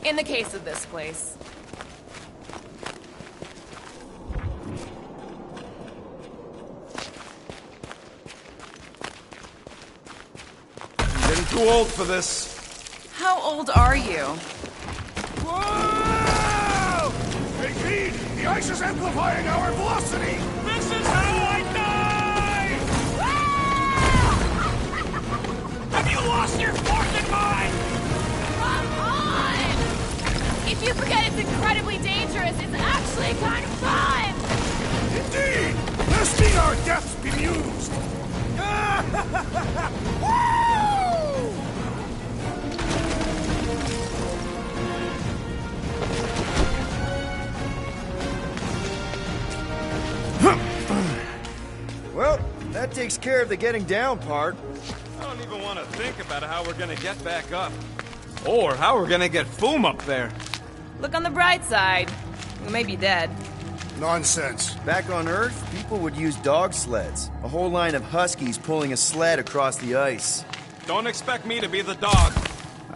In the case of this place. I'm getting too old for this. How old are you? Whoa! Take heed! The ice is amplifying our velocity! This is how I die! Have you lost your fortune mind? Come on! If you forget it's incredibly dangerous, it's actually kind of fun! Indeed! Lest be our deaths bemused! Well, that takes care of the getting down part. I don't even want to think about how we're gonna get back up. Or how we're gonna get Foom up there. Look on the bright side. We may be dead. Nonsense. Back on Earth, people would use dog sleds. A whole line of huskies pulling a sled across the ice. Don't expect me to be the dog.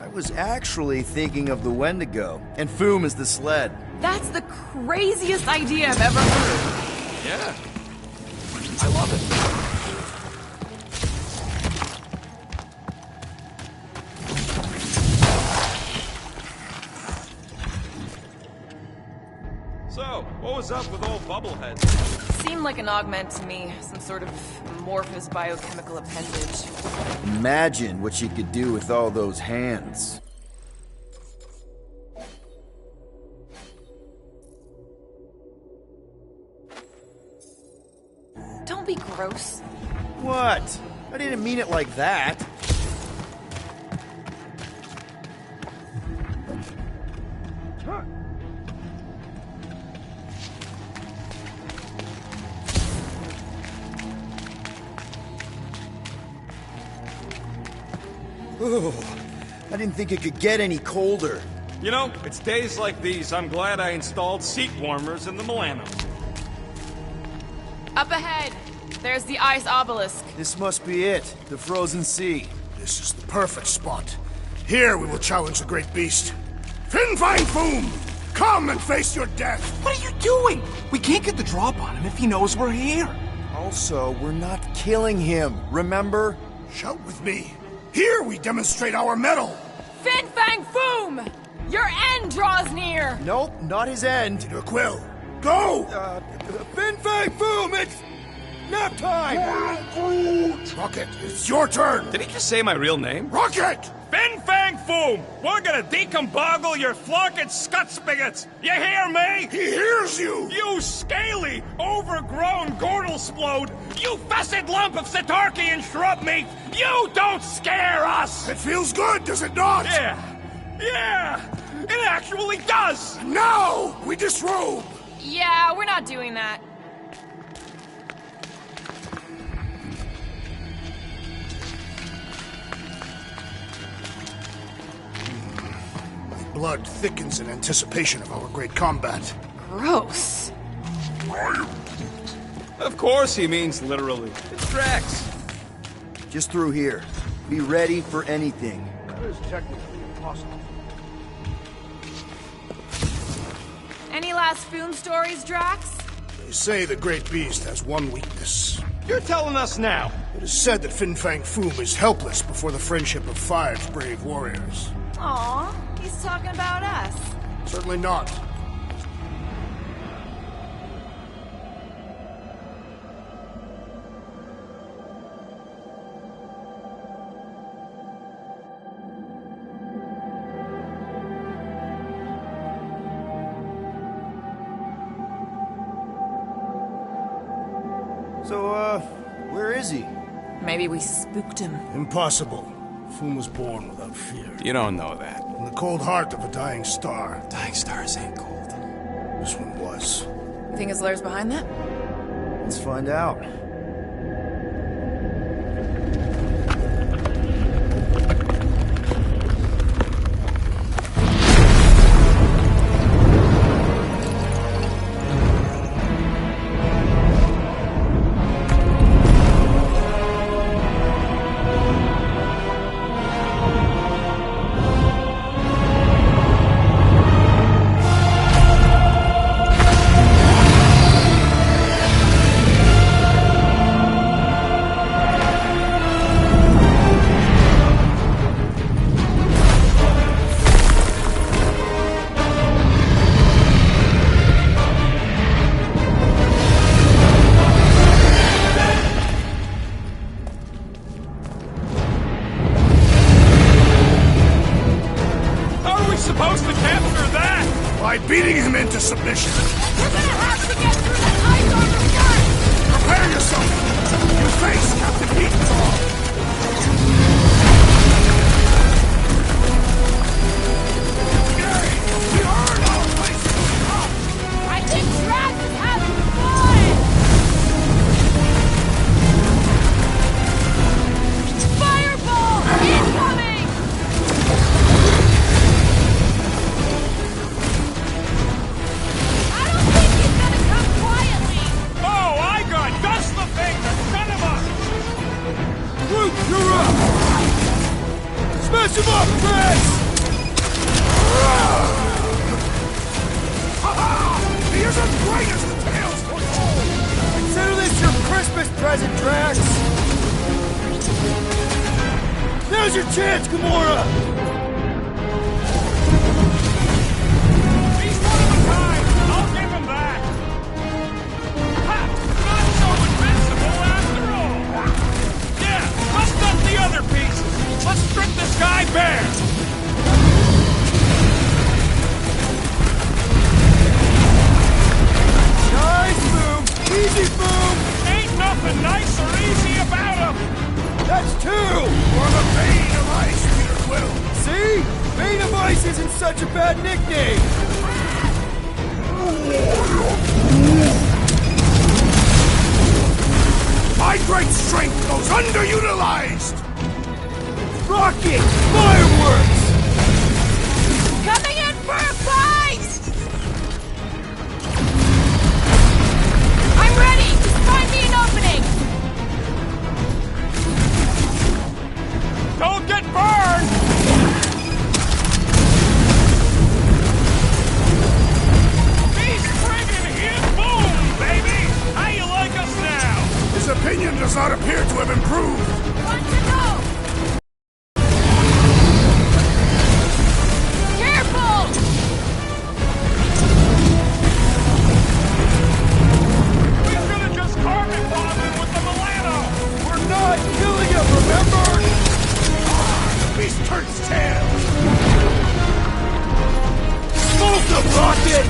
I was actually thinking of the Wendigo, and Foom is the sled. That's the craziest idea I've ever heard. Yeah. I love it. So, what was up with old Bubblehead? Seemed like an augment to me. Some sort of amorphous biochemical appendage. Imagine what you could do with all those hands. Don't be gross. What? I didn't mean it like that. Oh, I didn't think it could get any colder. You know, it's days like these I'm glad I installed seat warmers in the Milano. Up ahead. There's the ice obelisk. This must be it, the frozen sea. This is the perfect spot. Here we will challenge the great beast. Fin Fang Foom! Come and face your death! What are you doing? We can't get the drop on him if he knows we're here. Also, we're not killing him, remember? Shout with me. Here we demonstrate our mettle! Fin Fang Foom! Your end draws near! Nope, not his end. Your quill. Go! Fin Fang Foom, it's nap time! Rocket, it's your turn! Did he just say my real name? Rocket! Fin Fang Foom! We're gonna decomboggle your flunking scut spigots! You hear me? He hears you! You scaly, overgrown Gordlesplode! You fessed lump of Satarkian shrub meat! You don't scare us! It feels good, does it not? Yeah! It actually does! Now, we disrobe! Yeah, we're not doing that. Blood thickens in anticipation of our great combat. Gross. Of course he means literally. It's Drax. Just through here. Be ready for anything. That is technically impossible. Any last Foom stories, Drax? They say the great beast has one weakness. You're telling us now. It is said that Fin Fang Foom is helpless before the friendship of 5 brave warriors. Aw, he's talking about us. Certainly not. So, where is he? Maybe we spooked him. Impossible. Foom was born without fear. You don't know that. In the cold heart of a dying star. Dying stars ain't cold. This one was. Think his lair's behind that? Let's find out. supposed to capture that? By beating him into submission. We're gonna have to get through that ice armor first! Prepare yourself! You face Captain Edenthal! Yay! We earned our place to come! I think Drax is having fun! Fireball! Incoming! I don't think he's gonna come quietly! Oh, I got Dust the Thing, the son of a... Groot, you're up! Smash him up, Drax! He is as bright as the tales foretold! Consider this your Christmas present, Drax! Now's your chance, Gamora! He's one of a kind. I'll give him that. Ha! Not so invincible after all. Yeah, let's dump the other pieces. Let's strip this guy bare. Nice move! Easy move! Ain't nothing nice or easy about him. That's two! For the Bane of Ice, Peter Quill! See? Bane of Ice isn't such a bad nickname! My great strength goes underutilized! Rocket! Fireworks! Coming in for a fight! I'm ready! Just find me an opening! Don't get burned. He's friggin' hit! Boom, baby. How you like us now? His opinion does not appear to have improved. Want to know? Careful! We should have just carpet bombed him with the Milano. We're not killing him, remember? The beast turns tail! Smoke the rocket!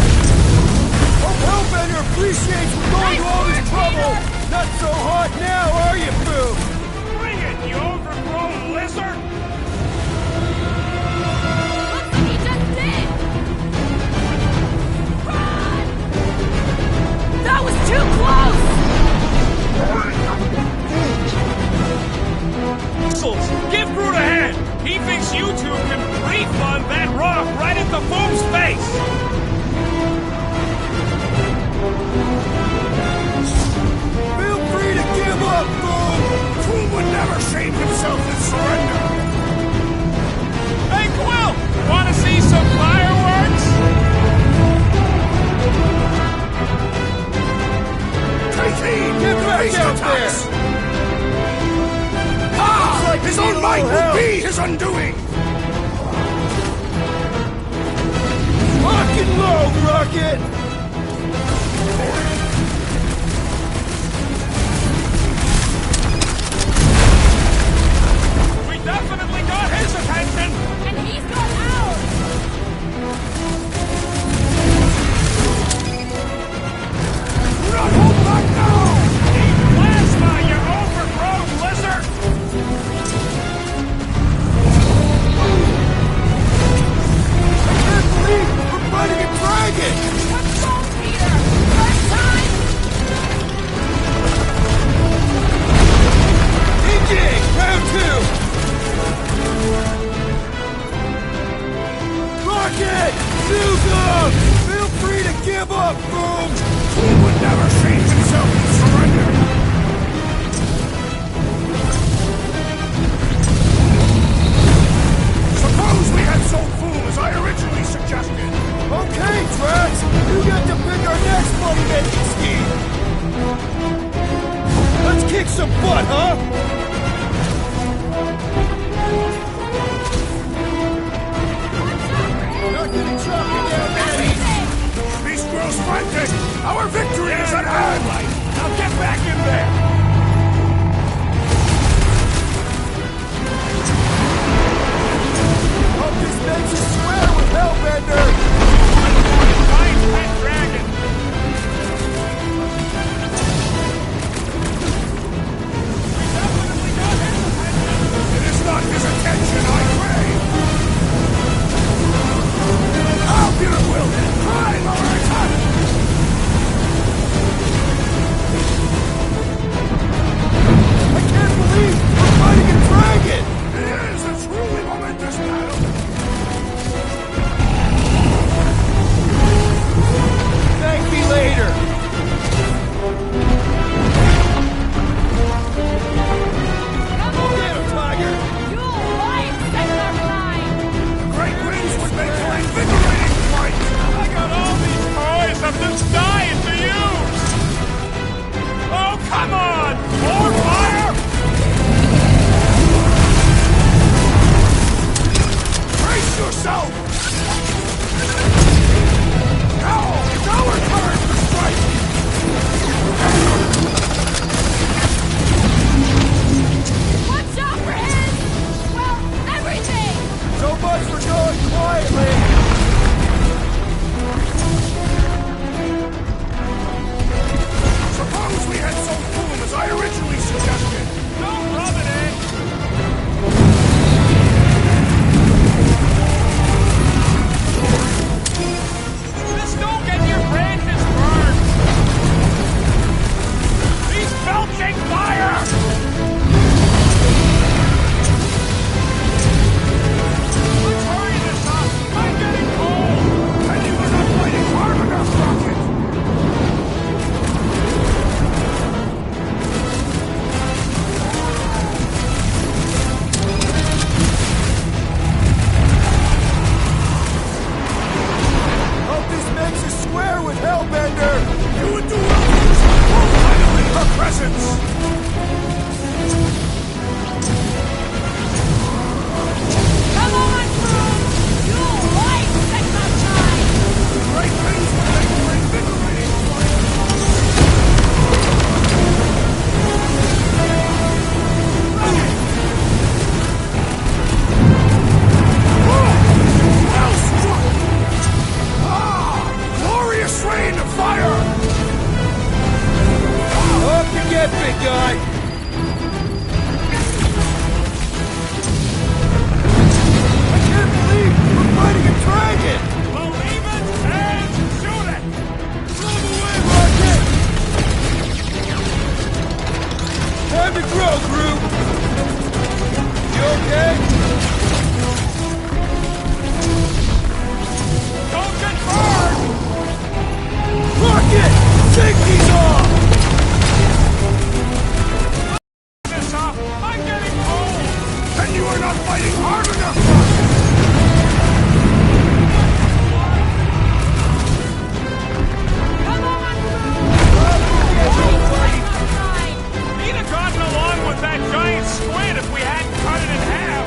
Hope Hellbender appreciates we're going to all this trouble! Not so hot now, are you, Boo? Bring it, you overgrown lizard. Looks like he just did! Run! That was too close! Missiles, give Groot a hand. He thinks you two can refund that rock right at the fool's face. Feel free to give up, Boom! Fool would never shame himself in surrender! Hey, Quill, want to see some fireworks? Titan! Get back Beast out attacks! there! Ah! like His you need own a might little will help. be his undoing! Lock and load, Rocket! We definitely got his attention. And he's got ours! Do not hold back now! Eat plasma, you overgrown lizard. I can't believe we're fighting a dragon! Let's go, Peter! First time! back in there! Hope this makes you swear with Hellbender! Giant pet dragon! We definitely got his attention! It is not his attention I crave! Out, Peter Quill! Prime our attack! I can't believe we're fighting a dragon! It is a truly momentous battle! Thank me later! Come on! Get him, Tiger! You'll light Sector 9! Great winds would make for invigorating fight! I got all these toys I'm just dying to use! Oh, come on! More fire! Brace yourself! Now, it's our turn to strike! Watch out for his... well, everything! So much for going quietly! Suppose we had some boom as I originally suggested! Don't rub it in! Just don't get your branches burned! He's belching fire! Let's hurry this up! I'm getting cold! And you are not fighting hard enough, Rocket! Hope this makes you swear with Hellbender! You would do well to use your full title in her presence! Come on, crew! You'll light Sector 9! Great winds would make for invigorating fight! Well struck! Ah! Glorious rain of fire! Up you get, big guy! I can't believe we're fighting a dragon! Believe it and shoot it! Move away, Rocket! Time to grow, Groot! You okay? Don't get burned! Rocket! Take these off! This up! I'm getting cold! And you are not fighting hard enough, Rocket! Come on, crew! Light Sector 9! He'd have gotten along with that giant squid if we hadn't cut it in half!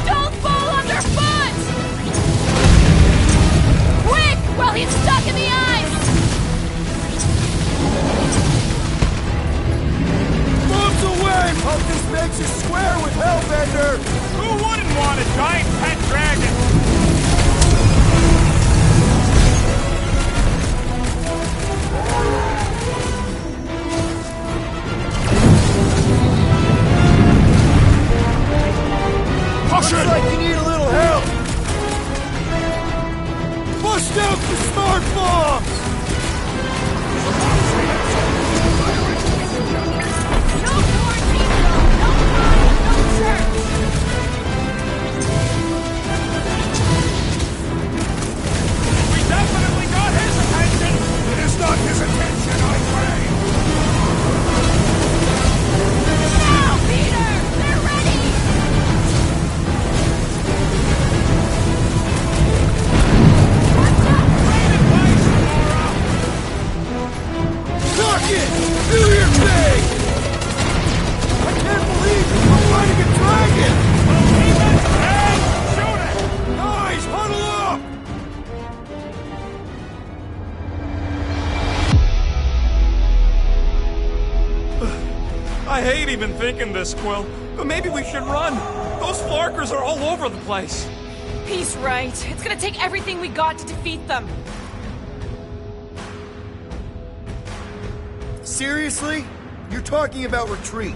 Don't fall underfoot! Quick, while he's stuck in the ice! Moves away! Hope this makes you swear with Hellbender! Who wouldn't want a giant pet dragon? Push Looks it! like you need a little help! Bust out the smart bombs! No quarantine zone, no flying, no church! We definitely got his attention! It is not his attention I crave! Now, Peter! They're ready! Watch out! Rain and ice, Laura! I hate even thinking this, Quill, but maybe we should run. Those Flarkers are all over the place. He's right. It's gonna take everything we got to defeat them. Seriously? You're talking about retreat.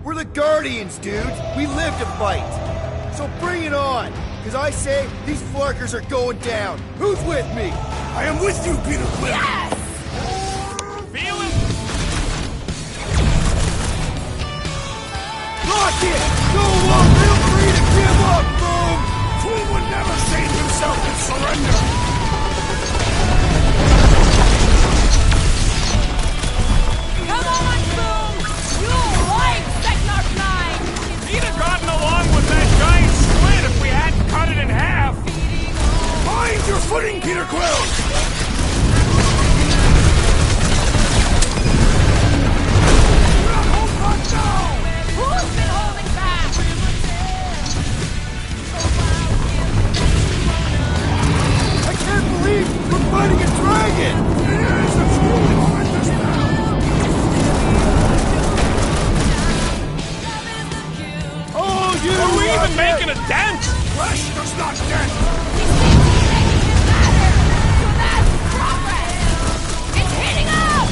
We're the Guardians, dude. We live to fight. So bring it on. Because I say these Flarkers are going down. Who's with me? I am with you, Peter Quill. Yes! Feel him? Rocket! Go on! Feel free to give up, Boom! Fool would never save himself and surrender. Come on, Boom! You'll like Seknarf 9! He'd have gotten along with that giant squid if we hadn't cut it in half. Find your footing, Peter Quill. Hold on now! Who's been holding back? I can't believe we're fighting a dragon! Here's the truly horrendous battle. Oh, you Are we even Rocket! making a dent? Flesh does not dent. We seem to be making it better! So that's progress! It's heating up!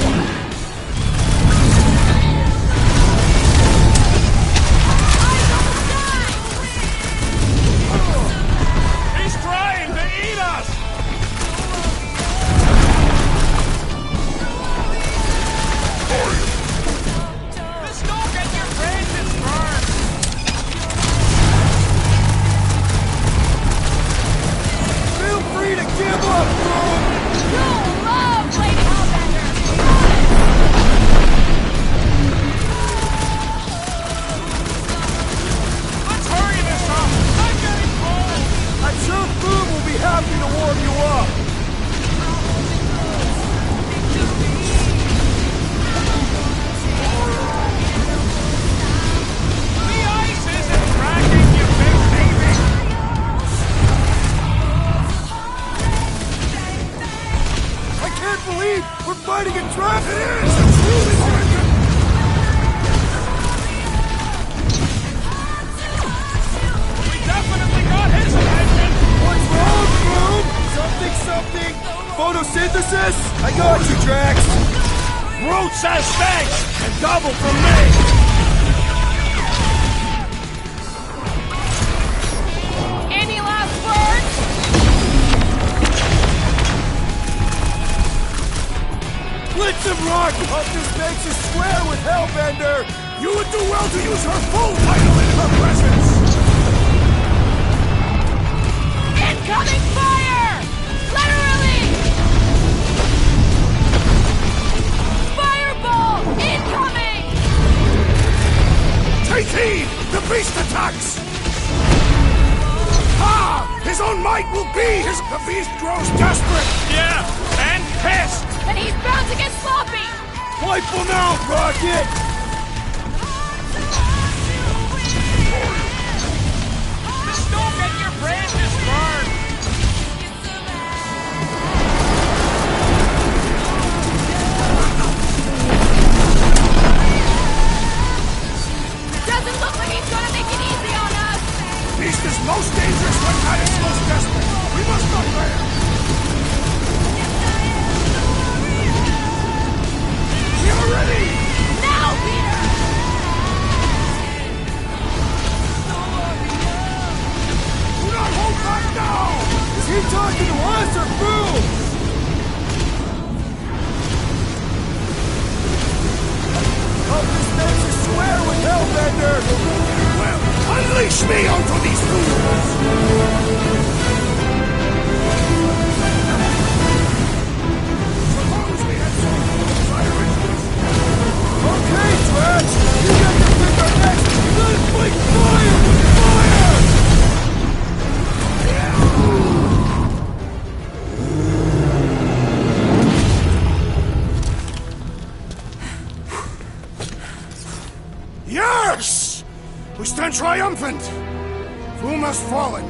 Eyes on the sky! He's trying to eat us! Just don't get your branches burned! Feel free to give up, Boom! You'll love Lady Hellbender! Let's hurry this up! I'm getting cold! I'm sure Boom will be happy to warm you up! The ice isn't cracking, you big baby! I can't believe we're fighting a dragon! Here's the truly horrendous. We definitely got his attention! What's wrong, Boom? Something? Photosynthesis? I got you, Drax! Groot says thanks, and double from me! Any last words? Blitz him, Rock! Hope this makes you square with Hellbender! You would do well to use her full title in her presence. Incoming fire! Literally! Fireball! Incoming! Take heed! The beast attacks! Ah! His own might will be his... The beast grows desperate! Yeah, and pissed! And he's bound to get sloppy! Wipe him out, Rocket! Just don't get your branches burned! Doesn't look like he's gonna make it easy on us! Beast is most dangerous when at its most desperate. We must not fail. We are ready! Now, Peter! Do not hold back now! Is he talking to us or Boom? Hope this makes you swear with Hellbender! Well, unleash me onto these fools! Suppose we had some fire engines. Okay, Drax! You get to pick our next! Let's fight fire with fire! Yes! We stand triumphant! Foom has fallen.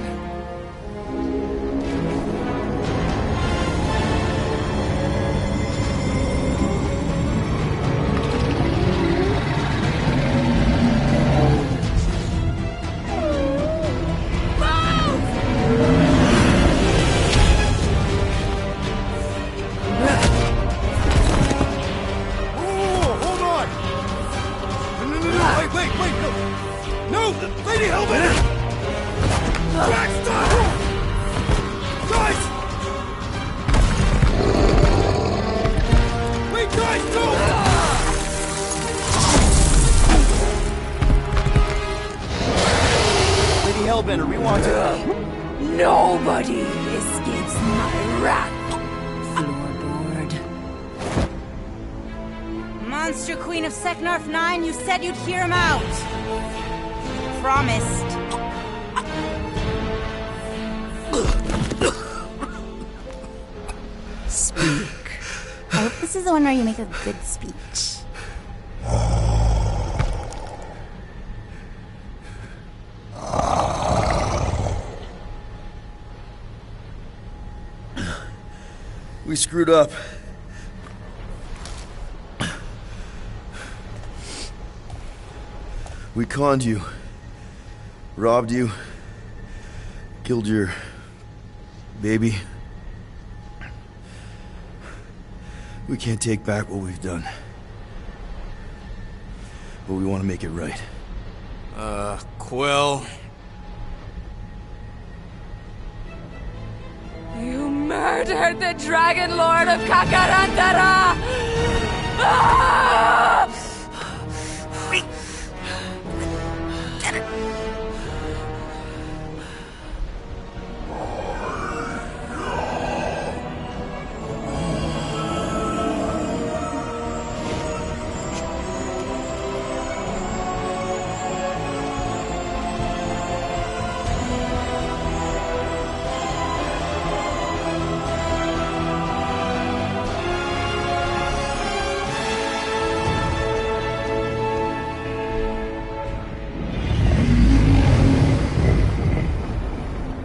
Master Queen of Seknarf 9, you said you'd hear him out. Promised. Speak. I hope this is the one where you make a good speech. We screwed up. We conned you. Robbed you. Killed your... baby. We can't take back what we've done. But we want to make it right. Quill. You murdered the Dragon Lord of Kakarantara! Ah!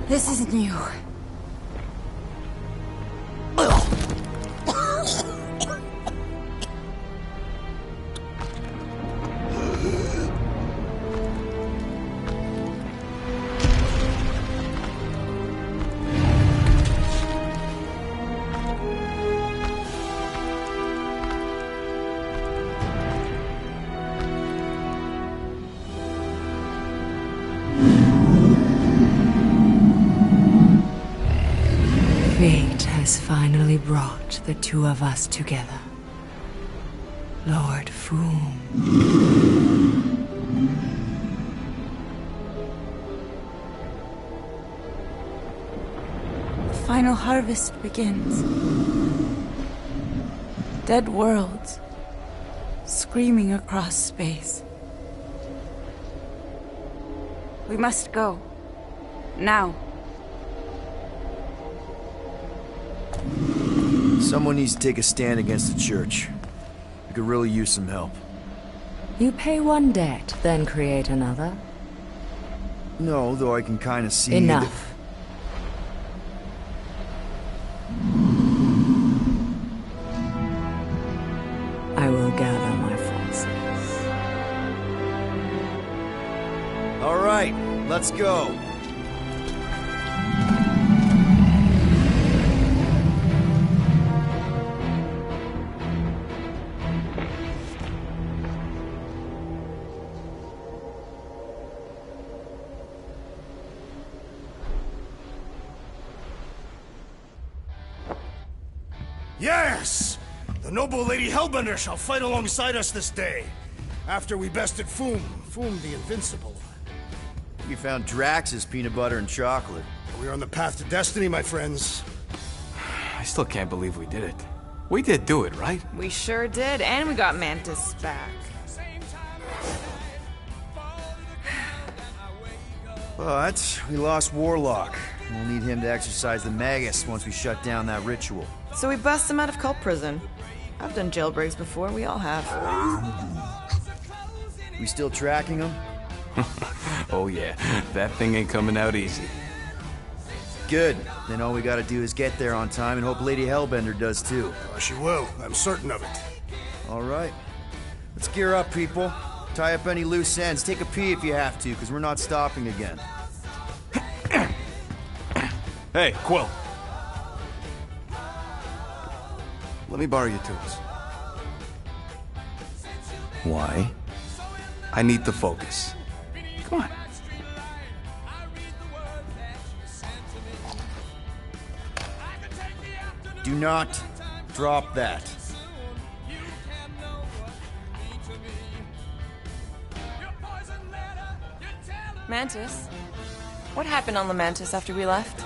This isn't you. Fate has finally brought the two of us together. Lord Foom. The final harvest begins. Dead worlds, screaming across space. We must go. Now. Someone needs to take a stand against the church. We could really use some help. You pay one debt, then create another. No, though I can kind of see... Enough. I will gather my forces. All right, let's go. Yes! The noble Lady Hellbender shall fight alongside us this day. After we bested Foom the Invincible. We found Drax's peanut butter and chocolate. We're on the path to destiny, my friends. I still can't believe we did it. We did do it, right? We sure did, and we got Mantis back. But we lost Warlock. We'll need him to exercise the Magus once we shut down that ritual. So we bust him out of cult prison. I've done jailbreaks before, we all have. We still tracking him? Oh yeah, that thing ain't coming out easy. Good. Then all we gotta do is get there on time and hope Lady Hellbender does too. She will. I'm certain of it. All right. Let's gear up, people. Tie up any loose ends. Take a pee if you have to, because we're not stopping again. Hey, Quill. Let me borrow your tools. Why? I need to focus. Come on. Do not drop that. Mantis? What happened on Lamentis after we left?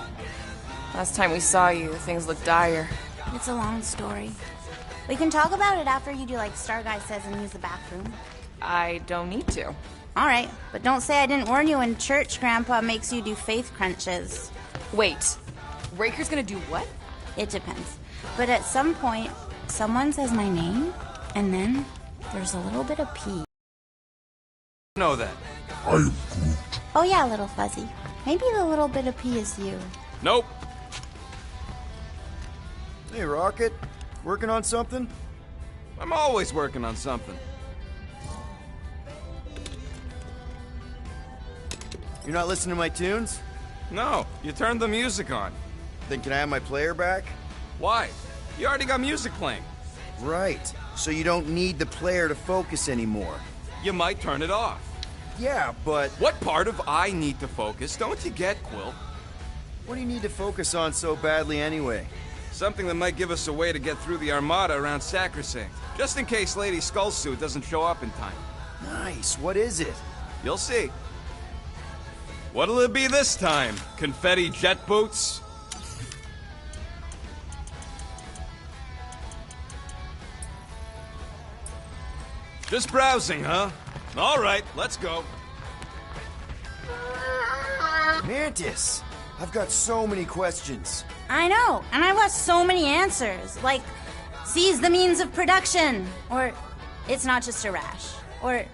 Last time we saw you, things looked dire. It's a long story. We can talk about it after you do like Star Guy says and use the bathroom. I don't need to. Alright, but don't say I didn't warn you in church Grandpa makes you do faith crunches. Wait, Raker's gonna do what? It depends. But at some point, someone says my name, and then there's a little bit of pee. Know that. Oh yeah, little fuzzy. Maybe the little bit of pee is you. Nope. Hey, Rocket. Working on something? I'm always working on something. You're not listening to my tunes? No, you turned the music on. Then can I have my player back? Why? You already got music playing. Right. So you don't need the player to focus anymore. You might turn it off. Yeah, but What part of I need to focus don't you get, Quill? what do you need to focus on so badly anyway? Something that might give us a way to get through the Armada around Sacrosanct. Just in case Lady Skullsuit doesn't show up in time. Nice. What is it? You'll see. What'll it be this time? Confetti jet boots? Just browsing, huh? All right, let's go. Mantis! I've got so many questions. I know, and I've got so many answers. Like, seize the means of production. Or, it's not just a rash. Or,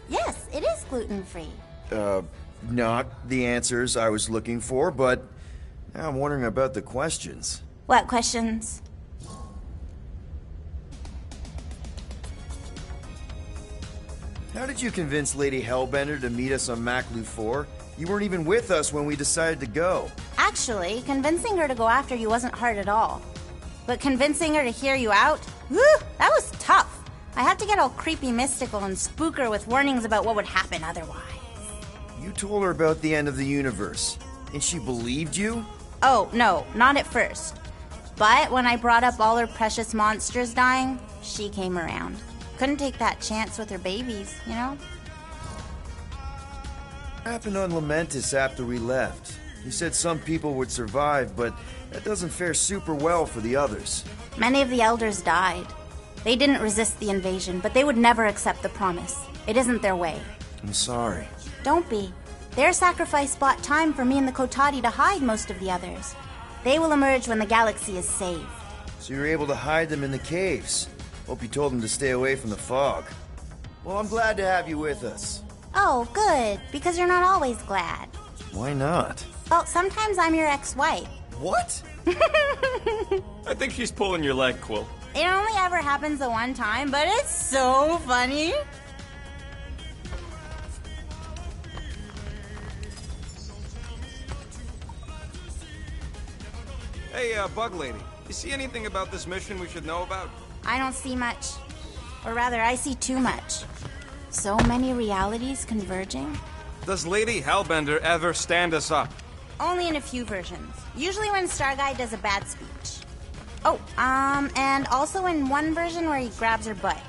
yes, it is gluten-free. Not the answers I was looking for, but now I'm wondering about the questions. What questions? How did you convince Lady Hellbender to meet us on Maklu 4? You weren't even with us when we decided to go. Actually, convincing her to go after you wasn't hard at all. But convincing her to hear you out? Whew, that was tough. I had to get all creepy mystical and spook her with warnings about what would happen otherwise. You told her about the end of the universe, and she believed you? Oh, no, not at first. But when I brought up all her precious monsters dying, she came around. Couldn't take that chance with her babies, you know? What happened on Lamentis after we left? You said some people would survive, but that doesn't fare super well for the others. Many of the elders died. They didn't resist the invasion, but they would never accept the promise. It isn't their way. I'm sorry. Don't be. Their sacrifice bought time for me and the Kotati to hide most of the others. They will emerge when the galaxy is saved. So you were able to hide them in the caves. Hope you told them to stay away from the fog. Well, I'm glad to have you with us. Oh, good, because you're not always glad. Why not? Well, sometimes I'm your ex-wife. What? I think she's pulling your leg, Quill. It only ever happens the one time, but it's so funny. Hey, Bug Lady, you see anything about this mission we should know about? I don't see much. Or rather, I see too much. So many realities converging. Does Lady Hellbender ever stand us up? Only in a few versions. Usually when Star Guy does a bad speech. Oh, and also in one version where he grabs her butt.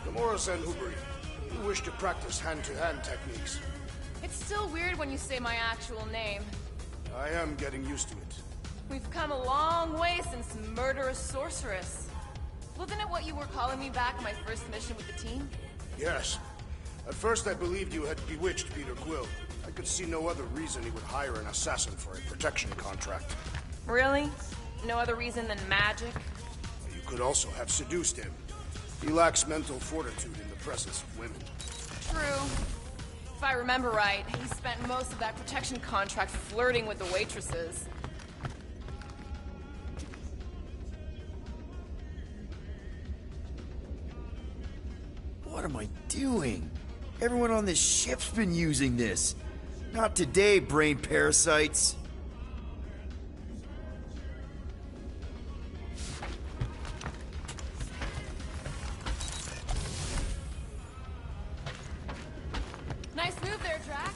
Gamora and Hubri, you wish to practice hand-to-hand techniques. It's still weird when you say my actual name. I am getting used to it. We've come a long way since Murderous Sorceress. Wasn't it what you were calling me back on my first mission with the team? Yes. At first I believed you had bewitched Peter Quill. I could see no other reason he would hire an assassin for a protection contract. Really? No other reason than magic? You could also have seduced him. He lacks mental fortitude in the presence of women. True. If I remember right, he spent most of that protection contract flirting with the waitresses. What am I doing? Everyone on this ship's been using this. Not today, brain parasites. Nice move there, Drax.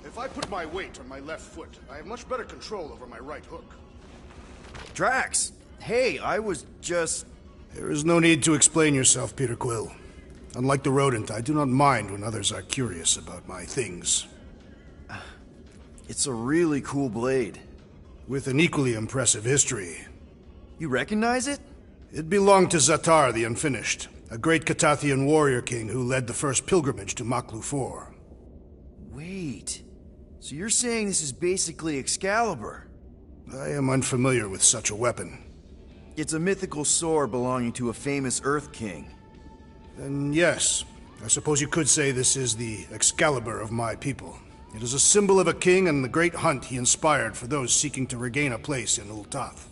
If I put my weight on my left foot, I have much better control over my right hook. Drax! Hey, I was just... There is no need to explain yourself, Peter Quill. Unlike the rodent, I do not mind when others are curious about my things. It's a really cool blade. With an equally impressive history. You recognize it? It belonged to Zatar the Unfinished, a great Catathian warrior king who led the first pilgrimage to Maklu 4. Wait. So you're saying this is basically Excalibur? I am unfamiliar with such a weapon. It's a mythical sword belonging to a famous Earth King. Then yes, I suppose you could say this is the Excalibur of my people. It is a symbol of a king and the great hunt he inspired for those seeking to regain a place in Ul'Tath.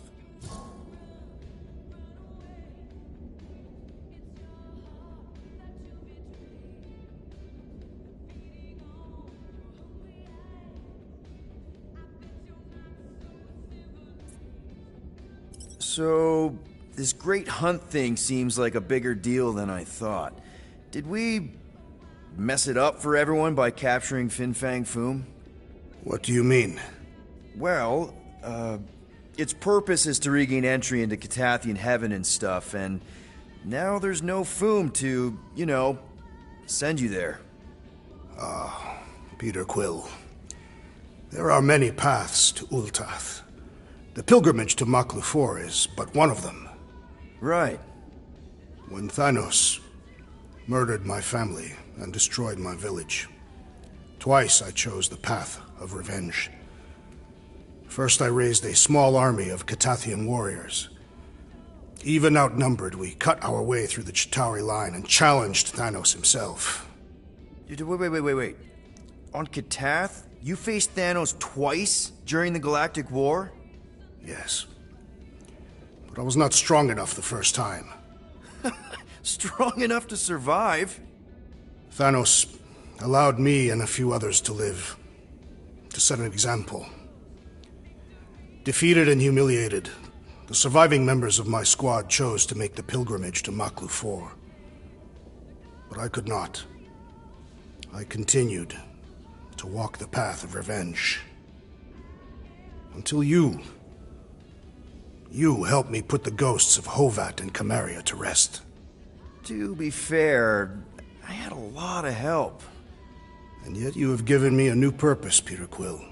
So, this great hunt thing seems like a bigger deal than I thought. Did we mess it up for everyone by capturing Fin Fang Foom? What do you mean? Well, its purpose is to regain entry into Catathian heaven and stuff, and now there's no Foom to, you know, send you there. Peter Quill. There are many paths to Ul'Tath. The pilgrimage to Maklu 4 is but one of them. Right. When Thanos murdered my family and destroyed my village, twice I chose the path of revenge. First I raised a small army of Catathian warriors. Even outnumbered, we cut our way through the Chitauri line and challenged Thanos himself. Wait. On Catath, you faced Thanos twice during the Galactic War? Yes. But I was not strong enough the first time. Strong enough to survive? Thanos allowed me and a few others to live, to set an example. Defeated and humiliated, the surviving members of my squad chose to make the pilgrimage to Maklu 4. But I could not. I continued to walk the path of revenge. Until you helped me put the ghosts of Hovat and Kamaria to rest. To be fair, I had a lot of help. And yet you have given me a new purpose, Peter Quill.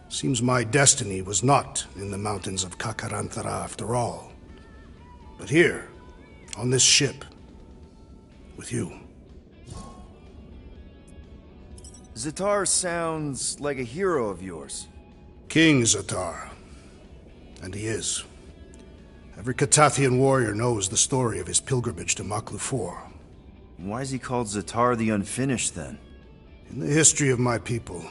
Seems my destiny was not in the mountains of Kakaranthara after all, but here, on this ship, with you. Zatar sounds like a hero of yours. King Zatar. And he is. Every Catathian warrior knows the story of his pilgrimage to Maklu 4. Why is he called Zatar the Unfinished, then? In the history of my people,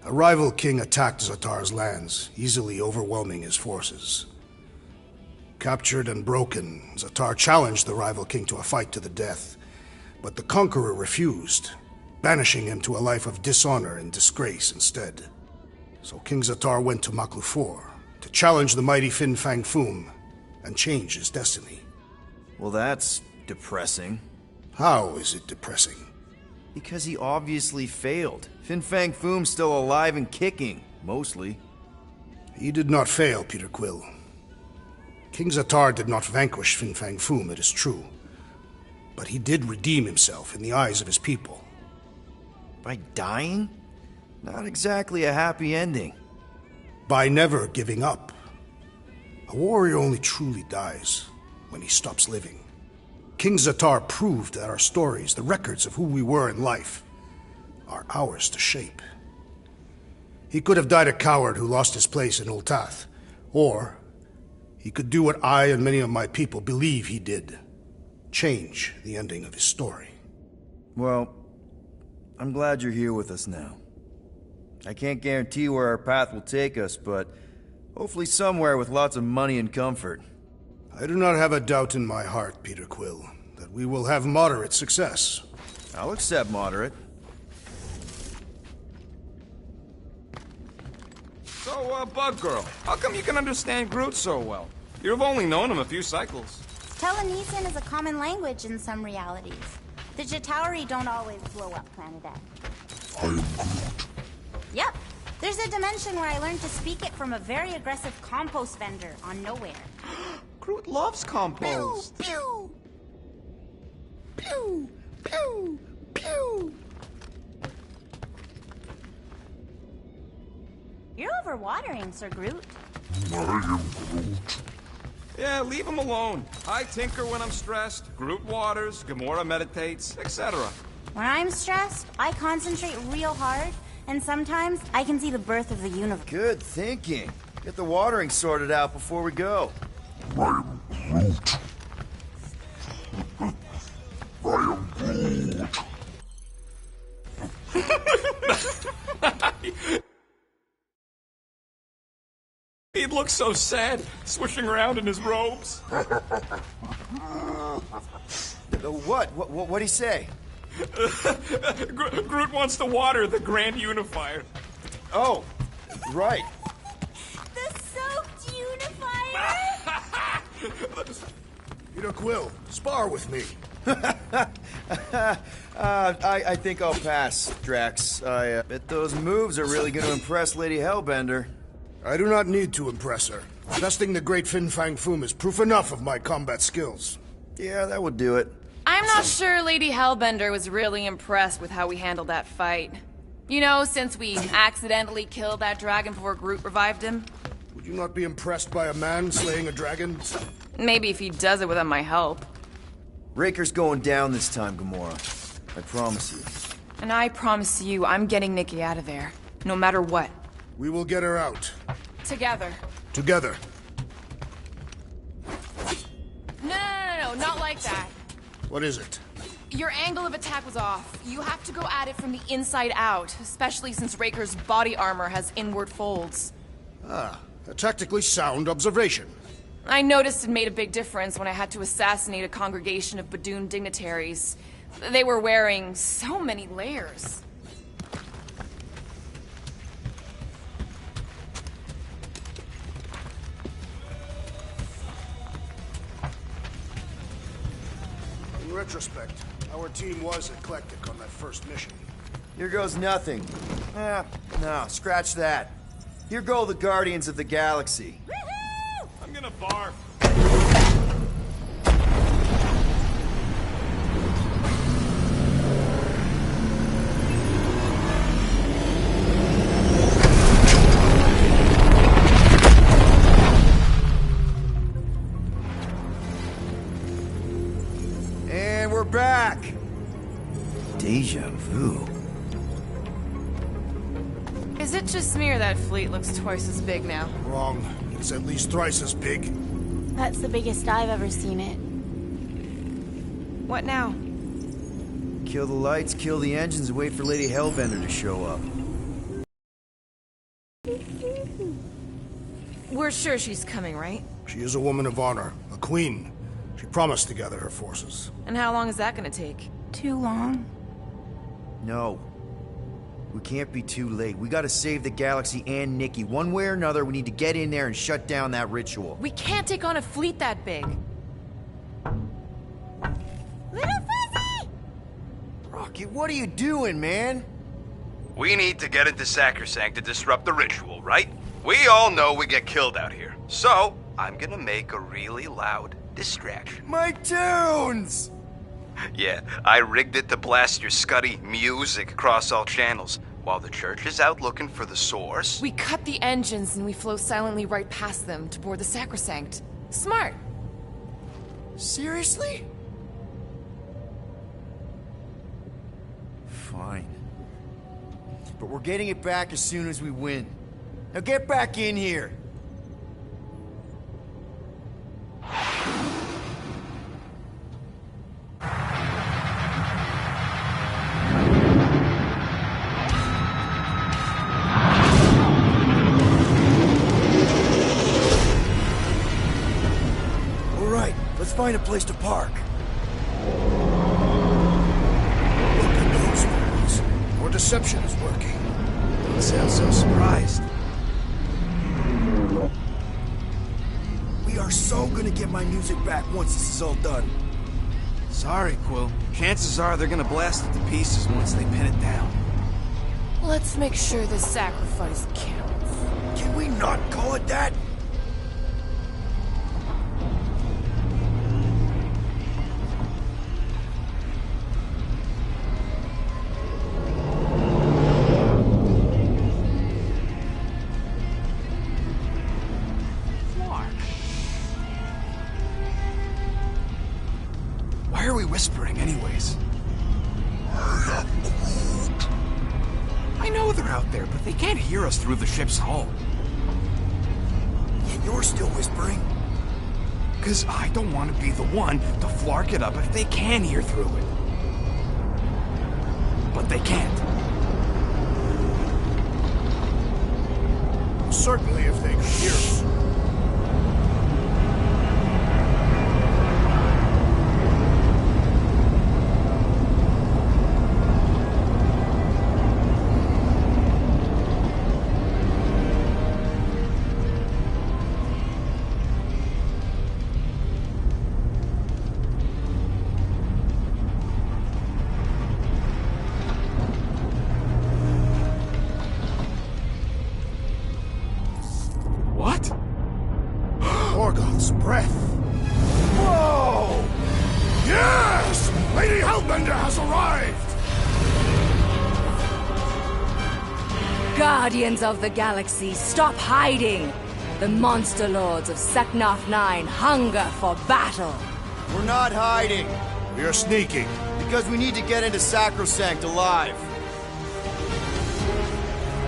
a rival king attacked Zatar's lands, easily overwhelming his forces. Captured and broken, Zatar challenged the rival king to a fight to the death, but the conqueror refused, banishing him to a life of dishonor and disgrace instead. So King Zatar went to Maklu 4 to challenge the mighty Fin Fang Foom and change his destiny. Well, that's depressing. How is it depressing? Because he obviously failed. Fin Fang Foom's still alive and kicking, mostly. He did not fail, Peter Quill. King Zatar did not vanquish Fin Fang Foom, it is true. But he did redeem himself in the eyes of his people. By dying? Not exactly a happy ending. By never giving up. A warrior only truly dies when he stops living. King Zatar proved that our stories, the records of who we were in life, are ours to shape. He could have died a coward who lost his place in Ul'Tath, or he could do what I and many of my people believe he did. Change the ending of his story. Well, I'm glad you're here with us now. I can't guarantee where our path will take us, but hopefully somewhere with lots of money and comfort. I do not have a doubt in my heart, Peter Quill, that we will have moderate success. I'll accept moderate. So, Bug Girl, how come you can understand Groot so well? You've only known him a few cycles. Telenesian is a common language in some realities. The Chitauri don't always blow up Planet X. I am Groot. Yep. There's a dimension where I learned to speak it from a very aggressive compost vendor on Nowhere. Groot loves compost. Pew! Pew! Pew! Pew! You're overwatering, Sir Groot. I am Groot. Yeah, leave him alone. I tinker when I'm stressed, Groot waters, Gamora meditates, etc. When I'm stressed, I concentrate real hard, and sometimes I can see the birth of the universe. Good thinking. Get the watering sorted out before we go. I am Groot. I am Groot. He looks so sad, swishing around in his robes. What'd he say? Groot wants to water the Grand Unifier. Oh, right. The soaked unifier! Peter Quill, spar with me. I think I'll pass, Drax. I bet those moves are really going to impress Lady Hellbender. I do not need to impress her. Besting the great Fin Fang Foom is proof enough of my combat skills. Yeah, that would do it. I'm not sure Lady Hellbender was really impressed with how we handled that fight. You know, since we accidentally killed that dragon before Groot revived him. Would you not be impressed by a man slaying a dragon? Maybe if he does it without my help. Raker's going down this time, Gamora. I promise you. And I promise you, I'm getting Nikki out of there. No matter what. We will get her out. Together. Together. No, not like that. What is it? Your angle of attack was off. You have to go at it from the inside out, especially since Raker's body armor has inward folds. Ah, a tactically sound observation. I noticed it made a big difference when I had to assassinate a congregation of Badoon dignitaries. They were wearing so many layers. In retrospect, our team was eclectic on that first mission. Here goes nothing. No, scratch that. Here go the Guardians of the Galaxy. I'm gonna barf. And we're back. Deja vu. Is it just me or that fleet looks twice as big now? Wrong. It's at least thrice as big. That's the biggest I've ever seen it. What now? Kill the lights, kill the engines, and wait for Lady Hellbender to show up. We're sure she's coming, right? She is a woman of honor, a queen. She promised to gather her forces. And how long is that gonna take? Too long. No. We can't be too late. We gotta save the galaxy and Nikki. One way or another, we need to get in there and shut down that ritual. We can't take on a fleet that big. Little Fuzzy! Rocket, what are you doing, man? We need to get into Sacrosanct to disrupt the ritual, right? We all know we get killed out here. So, I'm gonna make a really loud distraction. My tunes! Yeah, I rigged it to blast your scuddy music across all channels, while the church is out looking for the source. We cut the engines and we flow silently right past them to board the Sacrosanct. Smart. Seriously? Fine. But we're getting it back as soon as we win. Now get back in here! Let's find a place to park. Look at those boys. Your deception is working. You sound so surprised. We are so gonna get my music back once this is all done. Sorry, Quill. Chances are they're gonna blast it to pieces once they pin it down. Let's make sure this sacrifice counts. Can we not call it that? I know they're out there, but they can't hear us through the ship's hull. Yet you're still whispering. Because I don't want to be the one to flark it up if they can hear through it. But they can't. Certainly if they could hear us. Morgoth's breath. Whoa! Yes! Lady Hellbender has arrived! Guardians of the Galaxy, stop hiding! The monster lords of Seknarf 9 hunger for battle. We're not hiding. We are sneaking. Because we need to get into Sacrosanct alive.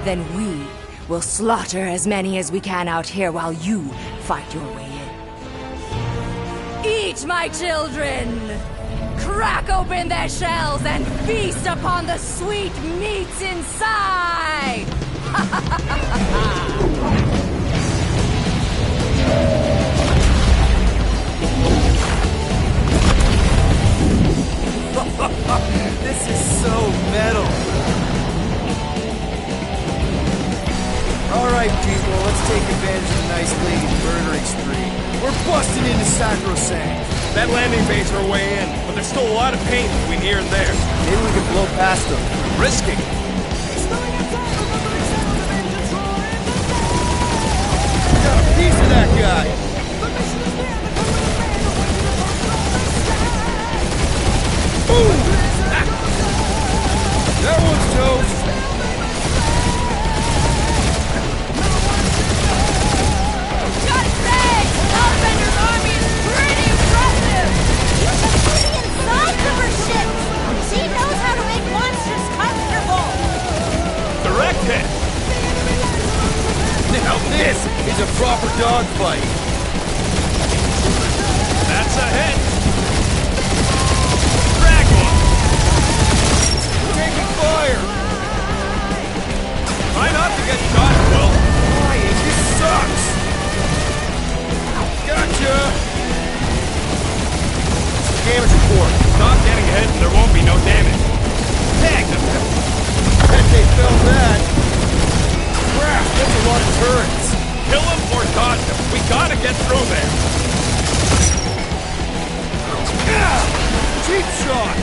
Then we will slaughter as many as we can out here while you fight your way in. Eat, my children! Crack open their shells and feast upon the sweet meats inside! This is so metal. Alright, people, let's take advantage of the nice lady's murdering spree. We're busting into Sacrosanct. That landing bay's our way in, but there's still a lot of pain between here and there. Maybe we can blow past them. Risky. Got a piece of that guy. Boom! That one's toast. Gotta say, Hellbender's army is pretty impressive! She's inside of her ship! She knows how to make monsters comfortable! Direct hit. Now this is a proper dogfight. That's a hit. Drag one. Taking fire. Try not to get shot, Will. Flying, this sucks. Gotcha. Damage report. Stop getting hit and there won't be no damage. Tag them. Bet they felt that. Crap, that's a lot of turrets. Kill them or dodge them. We gotta get through there. Yeah! Cheap shot.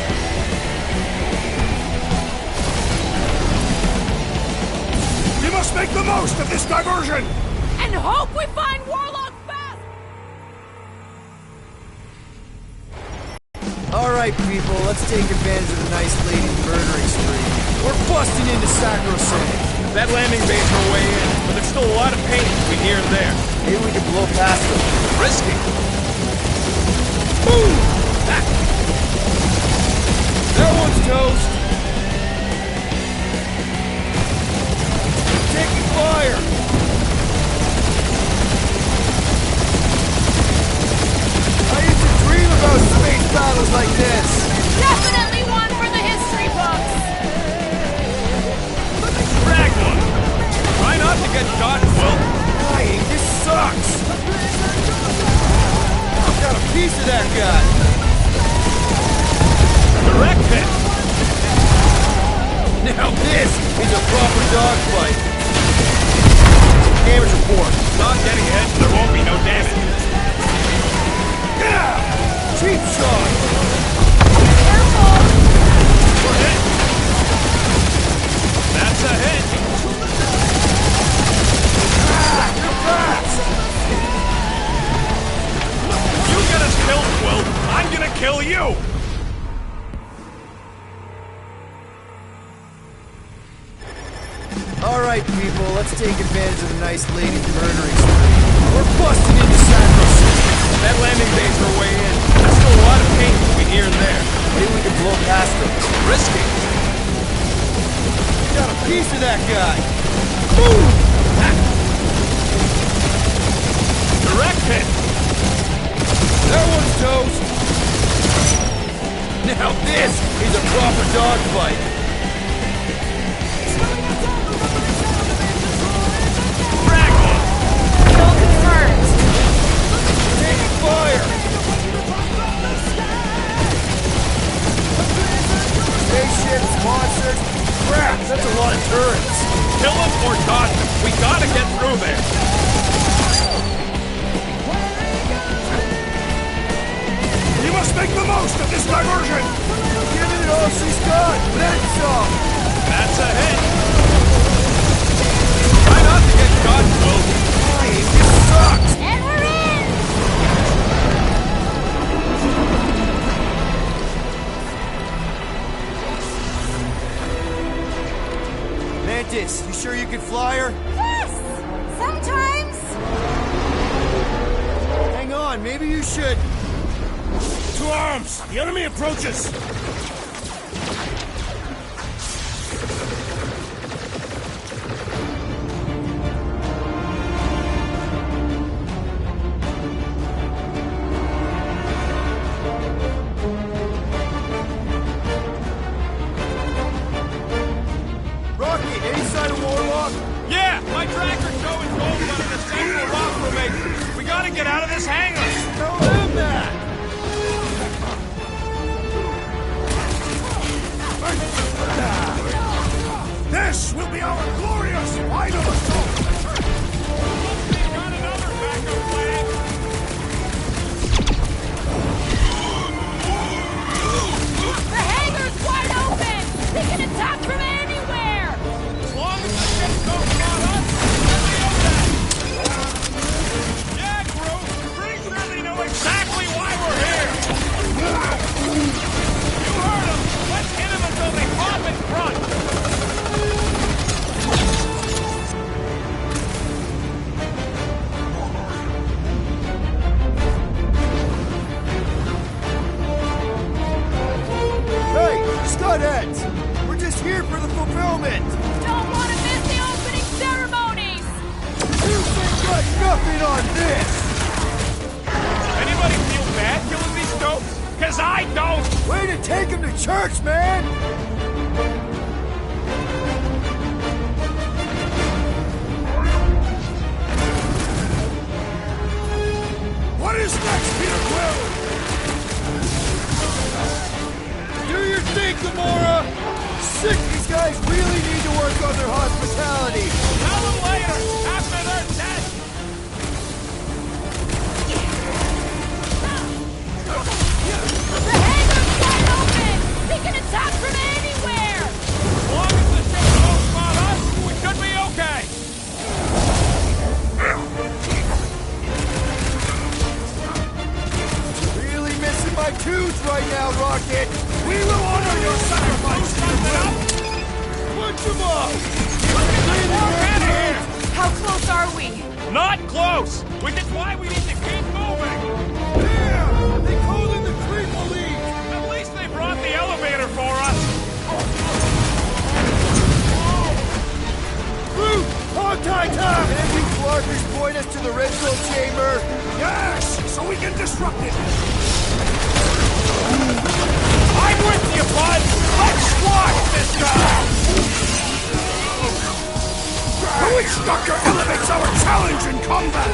We must make the most of this diversion! And hope we find Warlock fast! Alright, people, let's take advantage of the nice lady's murdering spree. We're busting into Sacrosanct. That landing bay's our way in, but there's still a lot of pain between here and there. Maybe we can blow past them. Risky. Boom! That one's toast. Taking fire. I used to dream about space battles like this. Definitely one for the history books! Drag one. Try not to get shot, Will. Flying, this sucks. I've got a piece of that guy. Direct hit. Now this is a proper dogfight. Damage report. Stop getting hit and there won't be no damage. Yeah! Cheap shot. Careful! We're hit. That's a hit. You're fast. You get us killed, Will. I'm gonna kill you. Alright, people, let's take advantage of the nice lady's murdering spree. We're busting into Sacrosanct. That landing bay's our way in. There's still a lot of pain between here and there. Maybe we can blow past them. Risky. Got a piece piece of that guy! Boom! Direct hit! That one's toast! Now this is a proper dogfight! Dragon! Kill confirmed. Taking fire! Spaceships, monsters... Crap, that's a lot of turrets! Kill them or dodge them. We gotta get through there. We must make the most of this diversion! Giving it all she's got! Then some! That's a hit. Try not to get shot, Will. This sucks! And we're in! Mantis, you sure you can fly her? Yes! Sometimes! Hang on, maybe you should... To arms! The enemy approaches! Rocket, any sign of Warlock? Yeah, my tracker's showing gold on the central rock formation. We gotta get out of this hangar. Tell them that! This will be our glorious final assault! We've got another backup plan. The hangar's wide open! They can attack from anywhere! As long as the ships don't spot us, we'll be okay. Yeah, Groot. Pretty sure they know exactly why we're here. You heard them. Let's hit them until they pop in front. Hey, Scudheads! We're just here for the fulfillment! Don't want to miss the opening ceremonies! You've got nothing on this! Anybody feel bad killing these dopes? Cause I don't! Way to take him to church, man! What is next, Peter Quill? Do your thing, Gamora! Sick, these guys really need to work on their hospitality! Tell them later, after they're dead! The hangar's wide open! They can attack from anywhere! As long as the ships don't spot us, we should be okay! Really missing my tooth right now, Rocket! We will honor your sacrifice, Peter Quill! Punch him up! Get out of here! How close are we? Not close! Which is why we need to keep moving! Damn! They called in the Creeple League! At least they brought the elevator for us! Groot! Hog-tie time! Can every Clarkers point us to the Red Bull chamber? Yes, so we can disrupt it! I'm with you, bud! Let's squash this guy! The Witch Doctor elevates our challenge in combat!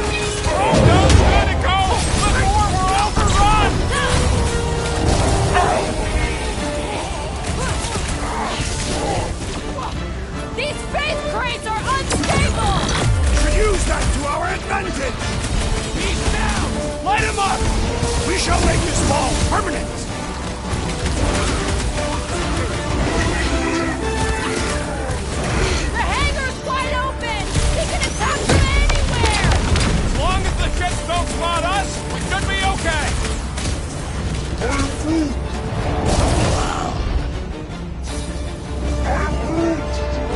Oh no, let it go! Before we're overrun! These space crates are unstable! Should use that to our advantage! He's down! Light him up! We shall make this fall permanent! The hangar's wide open! They can attack from anywhere! As long as the ships don't spot us, we should be okay!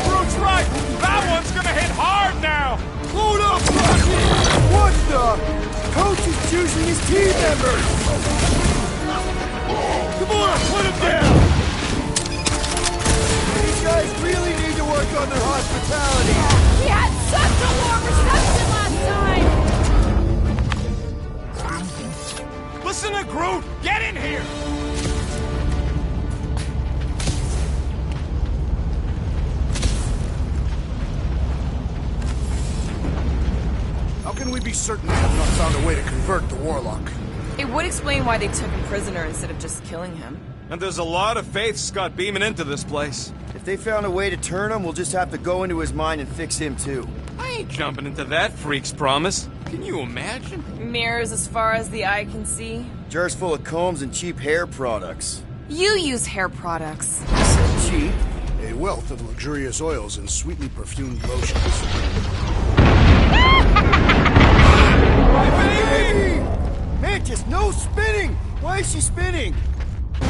Groot's right! That one's gonna hit hard now! Hold up, Rocket! What the? Coach is choosing his team members! Come on, put him down! These guys really need to work on their hospitality. He had such a warm reception last time! Listen to Groot! Get in here! How can we be certain they have not found a way to convert the Warlock? It would explain why they took him prisoner instead of just killing him. And there's a lot of faith Scott beaming into this place. If they found a way to turn him, we'll just have to go into his mind and fix him too. I ain't jumping into that freak's promise. Can you imagine? Mirrors as far as the eye can see. Jars full of combs and cheap hair products. You use hair products. Cheap? A wealth of luxurious oils and sweetly perfumed lotions. Baby! Mantis, no spinning! Why is she spinning?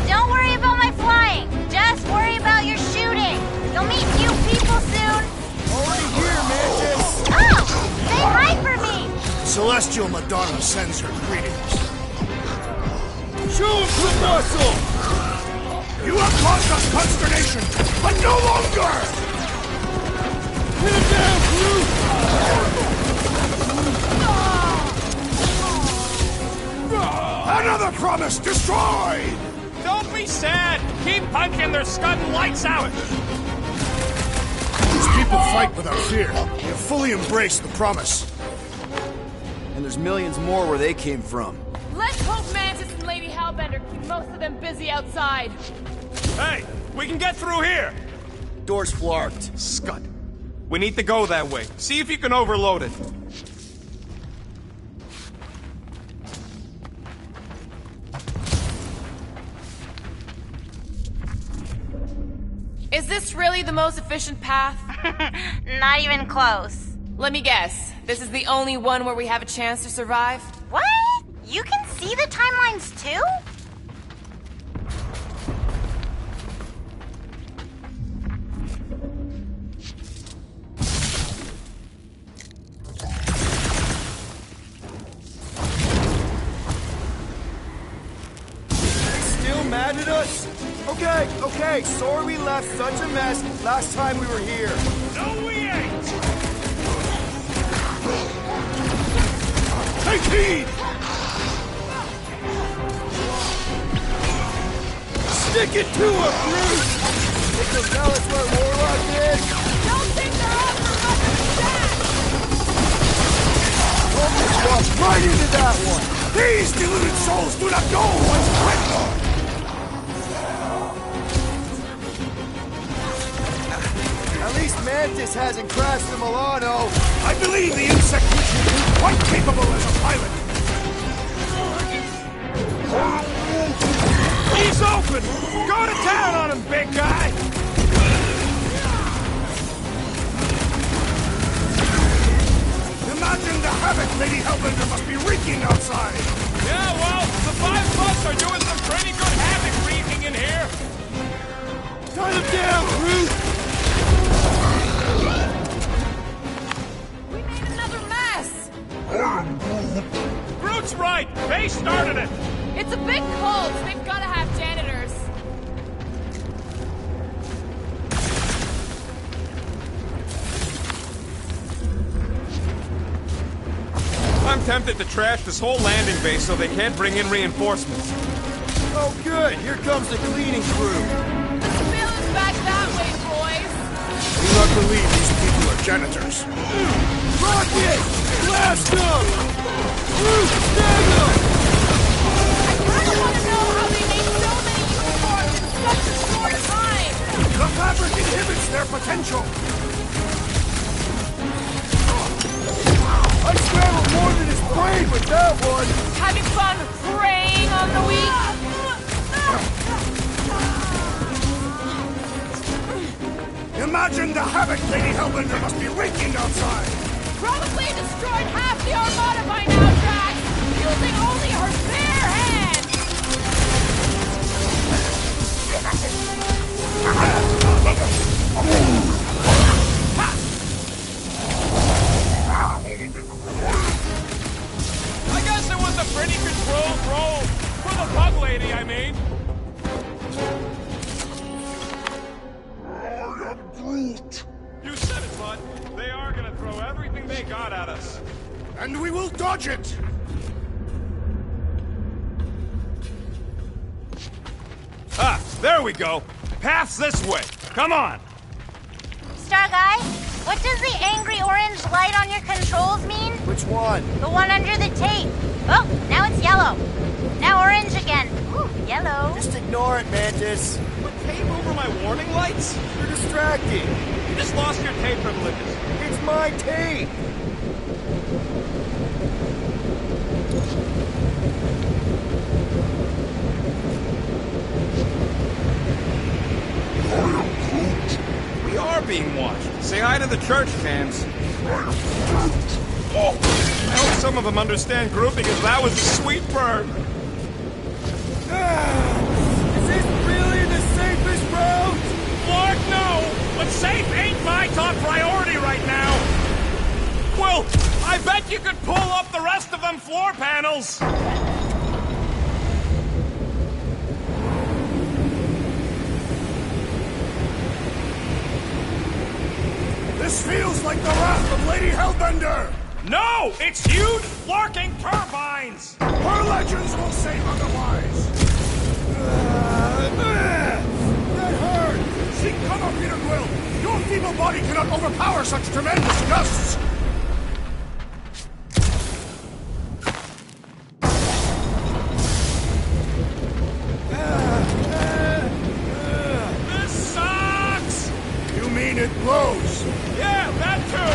Don't worry about my flying. Just worry about your shooting. You'll meet new people soon. Already here, Mantis! Oh! Say hi for me! Celestial Madonna sends her greetings. Show him some muscle! You have caused us consternation, but no longer! Hit him down, Groot! Another promise destroyed! Don't be sad! Keep punching, they're scudding lights out! These people fight without fear. They have fully embraced the promise. And there's millions more where they came from. Let's hope Mantis and Lady Hellbender keep most of them busy outside. Hey, we can get through here! Door's flarked. Scud. We need to go that way. See if you can overload it. Is this really the most efficient path? Not even close. Let me guess. This is the only one where we have a chance to survive? What? You can see the timelines too? Still mad at us? Okay, sorry we left such a mess last time we were here. No, we ain't! Take heed! Stick it to him, Groot! Think they'll tell us where Warlock is? Don't think they're up for much of that! Almost walked right into that one! These deluded souls do not know what's right! At least Mantis hasn't crashed the Milano. I believe the insect witch will be quite capable as a pilot. He's open! Go to town on him, big guy! Imagine the havoc Lady Hellbender must be wreaking outside! Yeah, well, the 5 of us are doing some pretty good havoc wreaking in here! Tie them down, Groot! We made another mess! Groot's right! They started it! It's a big cult. They've got to have janitors. I'm tempted to trash this whole landing base so they can't bring in reinforcements. Oh good, here comes the cleaning crew. Bill is back that way, boys. Do not believe these people are janitors. Rocket! Blast them! Groot, snag them! I kind of want to know how they made so many uniforms in such a short time. The fabric inhibits their potential. I scrambled more than his brain with that one! Having fun preying on the weak? Imagine the havoc Lady Hellbender must be wreaking outside! Probably destroyed half the armada by now, Drax, using only her bare hands. I guess it was a pretty controlled roll. For the bug lady, I mean. I am Groot. throw everything they got at us. And we will dodge it! Ah, there we go. Path's this way. Come on. Star Guy, what does the angry orange light on your controls mean? Which one? The one under the tape. Oh, now it's yellow. Now orange again. Ooh, yellow. Just ignore it, Mantis. Put tape over my warning lights? You're distracting. You just lost your tape privileges. It's my tape. We are being watched. Say hi to the church fans. Oh, I hope some of them understand grouping, because that was a sweet burn. Is this really the safest route? Lord, no! But safe ain't my top priority right now! Well, I bet you could pull up the rest of them floor panels! This feels like the wrath of Lady Hellbender! No! It's huge, flarking turbines! Her legends will say otherwise! That hurt! Seek cover, Peter Quill! Your feeble body cannot overpower such tremendous gusts! This sucks! You mean it blows? Yeah, that too!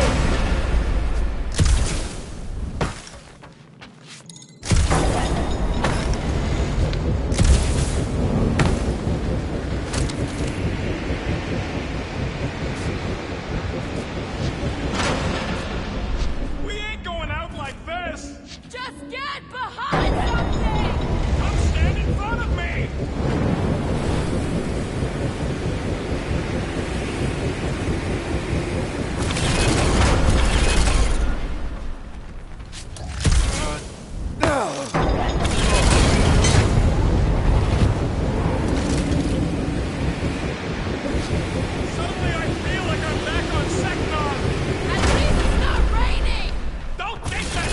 We ain't going out like this! Just get behind something! Come stand in front of me! Suddenly I feel like I'm back on Seknarf! At least it's not raining! Don't think that!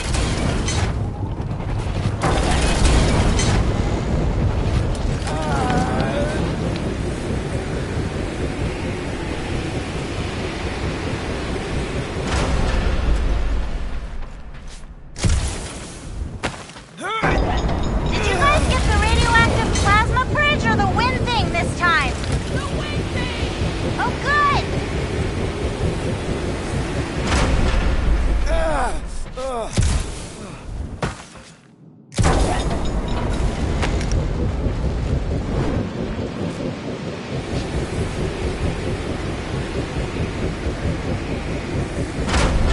Did you guys get the radioactive plasma bridge or the wind thing this time? The wind thing! Oh, good!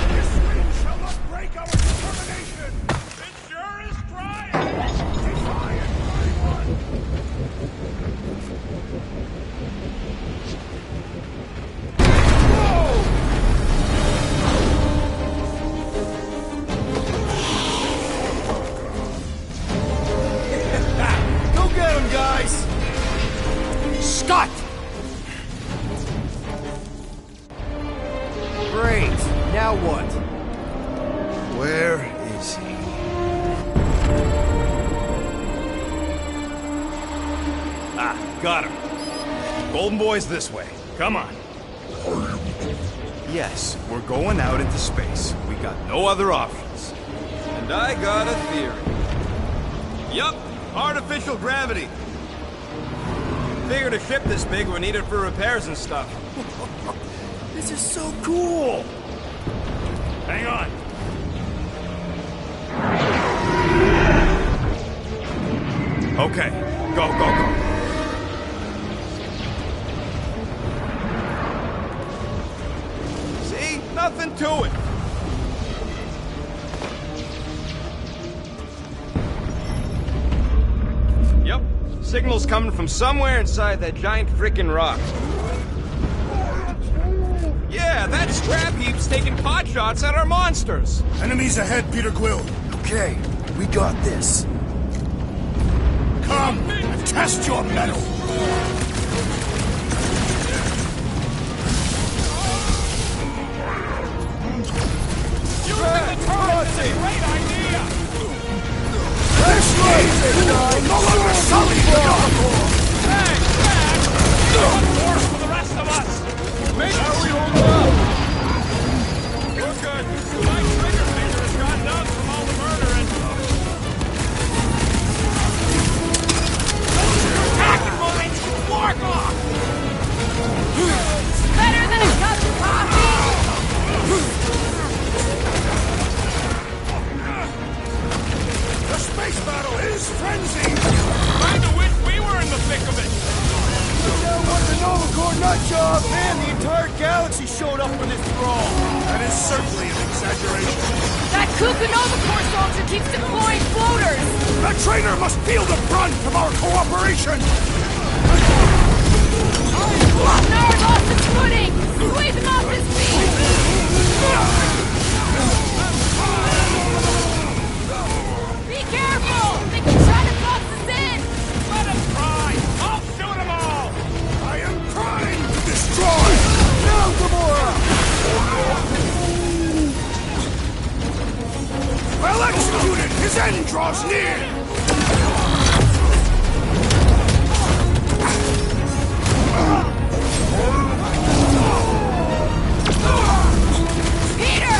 This wind shall not break our determination! It sure is trying! Defiant, my one! Go get him, guys! Scott! Great. Now what? Where is he? Ah, got him. Golden Boy's this way. Come on. Yes, we're going out into space. We got no other options. And I got a theory. Yup, artificial gravity. Figured a ship this big would need it for repairs and stuff. This is so cool! Hang on. Okay, go, go, go. See? Nothing to it. Yep. Signal's coming from somewhere inside that giant frickin' rock. Yeah, that scrap heap's taking pot shots at our monsters. Enemies ahead, Peter Quill. Okay, we got this. Come and test your mettle. enough for this thrall. That is certainly an exaggeration. That Kukunova Corps soldier keeps deploying floaters! The traitor must feel the brunt of our cooperation! Nard lost his footing! Squeeze him off his feet! Be careful! They can try to box us in! Let him try! I'll shoot them all! I am trying to destroy! Now, Gamora! Well executed! His end draws near! Peter!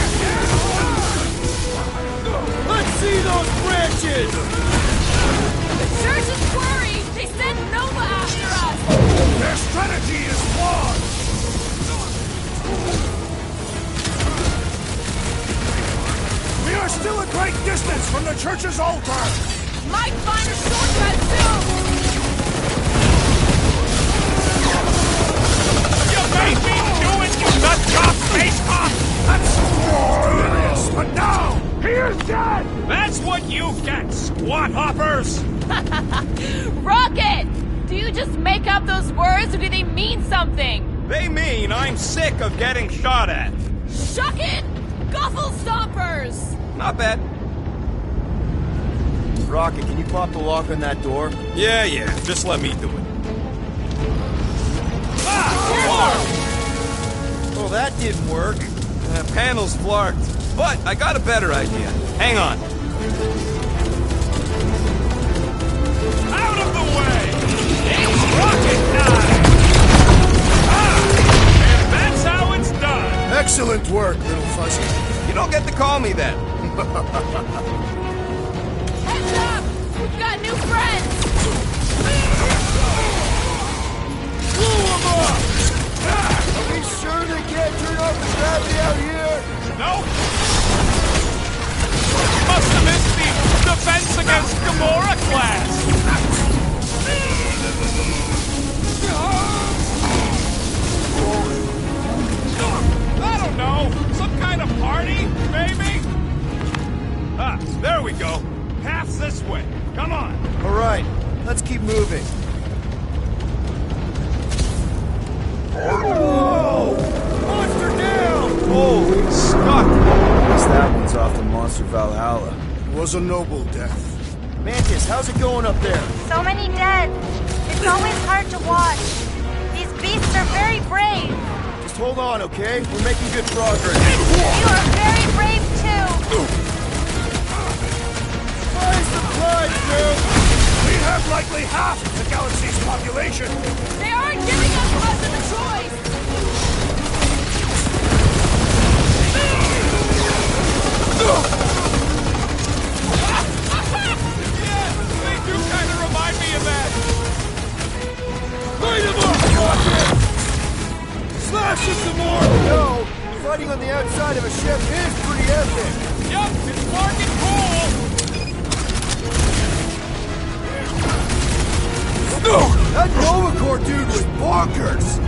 Let's see those branches! The church is worried! They sent Nova after us! Their strategy is flawed! We are still a great distance from the church's altar! Might find a shortcut soon! You made me do it, you nut-job face-hop! That's delirious, but now, he is dead! That's what you get, squat hoppers! Rocket! Do you just make up those words or do they mean something? They mean I'm sick of getting shot at. Shuck it! Guffle stompers! Not bad. Rocket, can you pop the lock on that door? Yeah, just let me do it. Ah! Oh, that didn't work. Panel's flarked, but I got a better idea. Hang on. Out of the way! It's rocket time! Ah! And that's how it's done! Excellent work, little fuzzy. You don't get to call me that. Heads up! We've got new friends! Blew him up! Are we sure they can't turn off the gravity out here? Nope. Must have missed the Defense Against Gamora class. I don't know. Some kind of party, maybe? Ah, there we go. Path's this way. Come on. All right, let's keep moving. Whoa! Monster down! Holy Scott! Guess that one's off to Monster Valhalla. It was a noble death. Mantis, how's it going up there? So many dead. It's always hard to watch. These beasts are very brave. Just hold on, okay? We're making good progress. You are very brave too. Surprise, surprise, dude! We have likely half the galaxy's population. They aren't giving us much of a choice! Yeah, they do kind of remind me of that. Light him up, Rocket! Slash him some more! No, fighting on the outside of a ship is pretty epic. Yup, it's fucking cool. That Nova Corps dude was bonkers!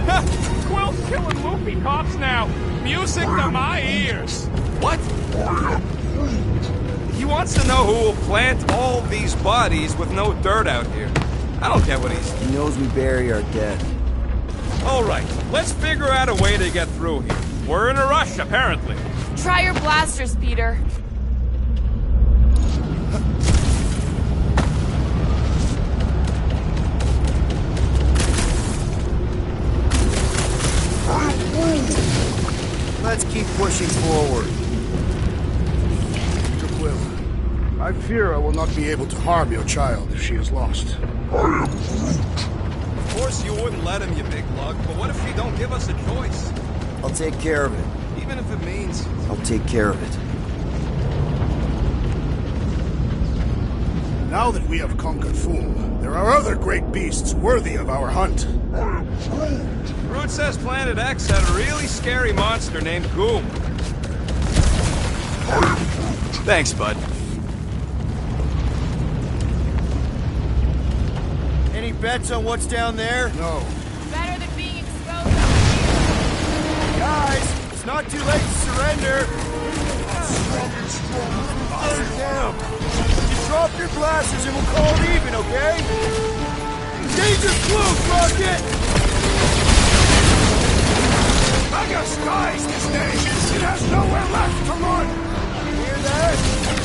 Quill's killing loopy cops now. Music to my ears. What? He wants to know who will plant all these bodies with no dirt out here. I don't get what he's... He knows we bury our dead. All right, let's figure out a way to get through here. We're in a rush, apparently. Try your blasters, Peter. Let's keep pushing forward. Mr. Quill, I fear I will not be able to harm your child if she is lost. Of course you wouldn't let him, you big lug, but what if you don't give us a choice? I'll take care of it. Even if it means... I'll take care of it. Now that we have conquered Foom, there are other great beasts worthy of our hunt. Groot says Planet X had a really scary monster named Goom. Thanks, bud. Any bets on what's down there? No. Better than being exposed out here. Guys, Not too late to surrender. Down. You drop your blasters and we'll call it even, okay? Danger close, Rocket! Mega skies this day! It has nowhere left to run! Hear that?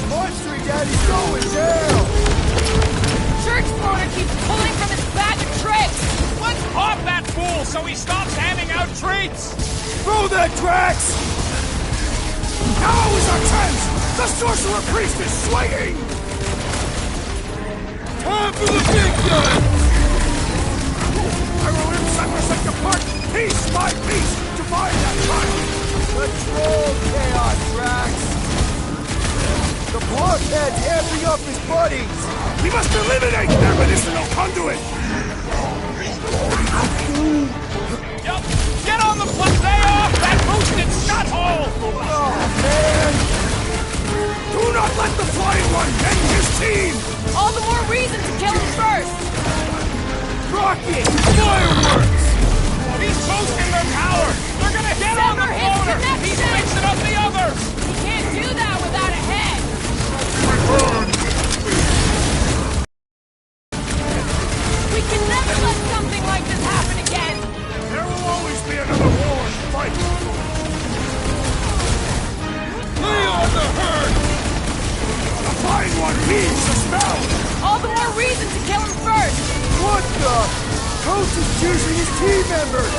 Monster Daddy's going down! Church Explorer keeps pulling from his bag of tricks! Let's pop that fool so he stops handing out treats! Throw that, Drax! Now is our chance! The Sorcerer Priest is swaying! Time for the big gun! I will in sacrosanct apart, piece by piece, to find that child! Control chaos, Drax! The blockhead's amping up his buddies! We must eliminate their medicinal conduit! Yup! Get on the stay off that boosted shot hole! Oh, man! Do not let the Flying One end his team! All the more reason to kill him first! Rocket! Fireworks! He's boosting their power! They're gonna get on the Sever his floater! connection! He's mixing up the others! He can't do that without a head! We can never let something like this happen again! There will always be another war to fight! Lay on the herd! The Flying One heeds the smell! All the more reason to kill him first! What the? Coach is choosing his team members!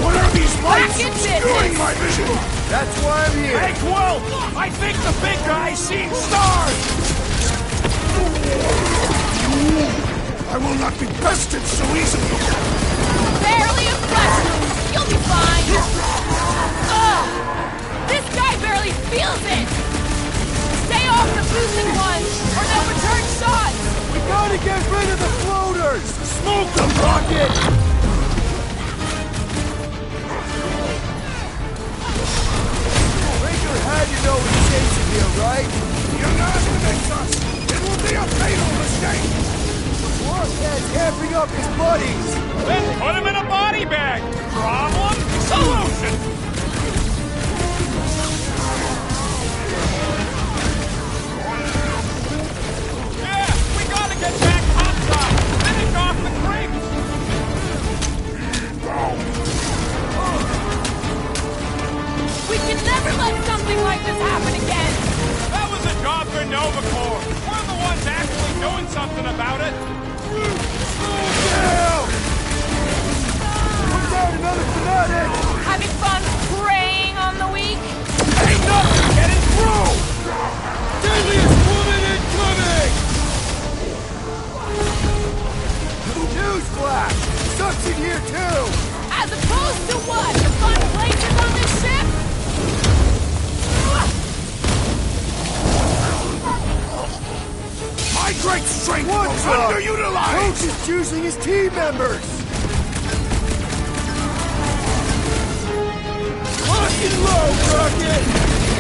What are these lights Back in obscuring business. my vision? That's why I'm here! Hey, Quill! I think the big guy's seen stars! I will not be bested so easily! Barely a flesh wound! You'll be fine! Ugh! This guy barely feels it! Stay off the boosting ones, or they'll return shots! We gotta get rid of the floaters! Smoke them, Rocket! Ranger had to know he's chasing you, right? You underestimate us! It will be a fatal mistake! Blockhead's amping up his buddies! Then put him in a body bag! Problem? Solution! Yeah! We gotta get back on top! Finish off the creep! We can never let something like this happen again! That was a job for Nova Corps! We're the ones actually doing something about it! Down! Put down another fanatic! Having fun preying on the weak? Ain't nothing getting through! Deadliest woman incoming! Newsflash! Sucks in here too! As opposed to what? The fun places on this ship? My great strength What's was up? underutilized! Coach is choosing his team members! Lock and load, Rocket!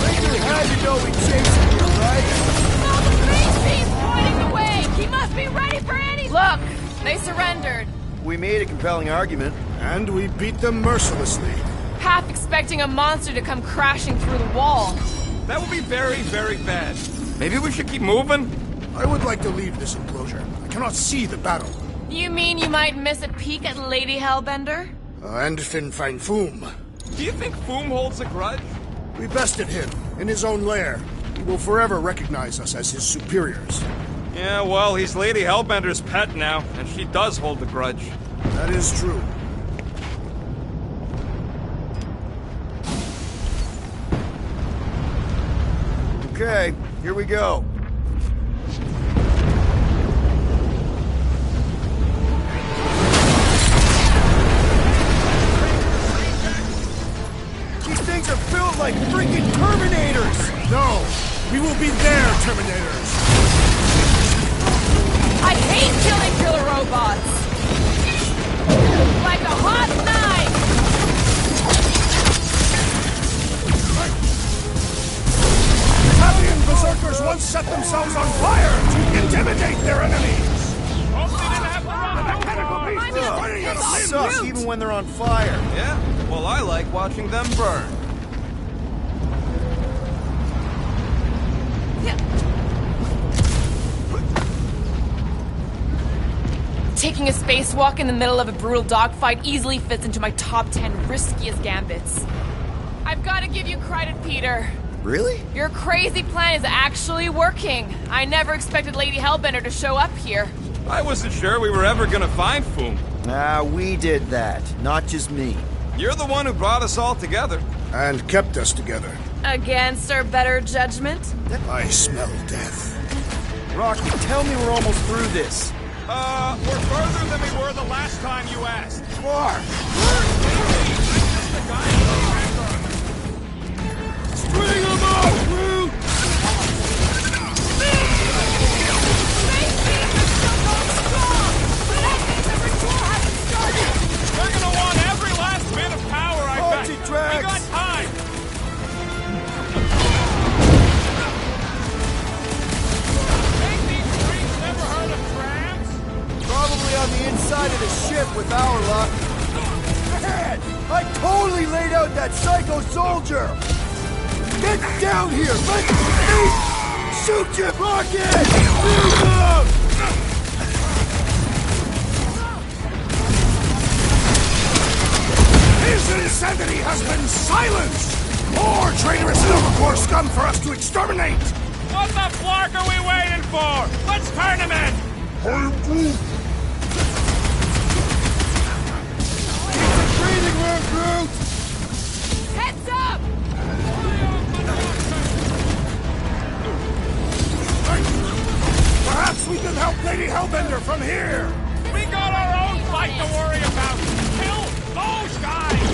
Ranger had to know he's chasing you, right? All the green team's pointing the way! He must be ready for anything! Look! They surrendered. We made a compelling argument. And we beat them mercilessly. Half expecting a monster to come crashing through the wall. That would be very, very bad. Maybe we should keep moving? I would like to leave this enclosure. I cannot see the battle. You mean you might miss a peek at Lady Hellbender? And Fin Fang Foom. Do you think Foom holds a grudge? We bested him in his own lair. He will forever recognize us as his superiors. Yeah, well, he's Lady Hellbender's pet now, and she does hold the grudge. That is true. Okay, here we go. These things are built like freaking Terminators! No! We will be their Terminators! I hate killing killer robots! Like a hot knife! Italian berserkers once set themselves on fire to intimidate their enemies! Hope they didn't have to run the mechanical beast is fighting on a limb! Sucks even even when they're on fire. Yeah? Well, I like watching them burn. Taking a spacewalk in the middle of a brutal dogfight easily fits into my top 10 riskiest gambits. I've got to give you credit, Peter. Really? Your crazy plan is actually working. I never expected Lady Hellbender to show up here. I wasn't sure we were ever gonna find Foom. Ah, we did that. Not just me. You're the one who brought us all together. And kept us together. Against our better judgment? I smell death. Rocky, tell me we're almost through this. We're further than we were the last time you asked. Far. String them out, Groot! We're gonna want every last bit of power, I bet. Archie Drax. We got time. Think these freaks never heard of trams? Probably on the inside of the ship with our luck. Man, I totally laid out that psycho soldier! Get down here! Let's eat! Shoot you, Rocket! Move out! His insanity has been silenced! More traitorous Silvercore scum for us to exterminate! What the flark are we waiting for? Let's turn him in! I'm Groot. Breathing room, Groot! Heads up! Perhaps we can help Lady Hellbender from here! We got our own fight to worry about. Kill those guys!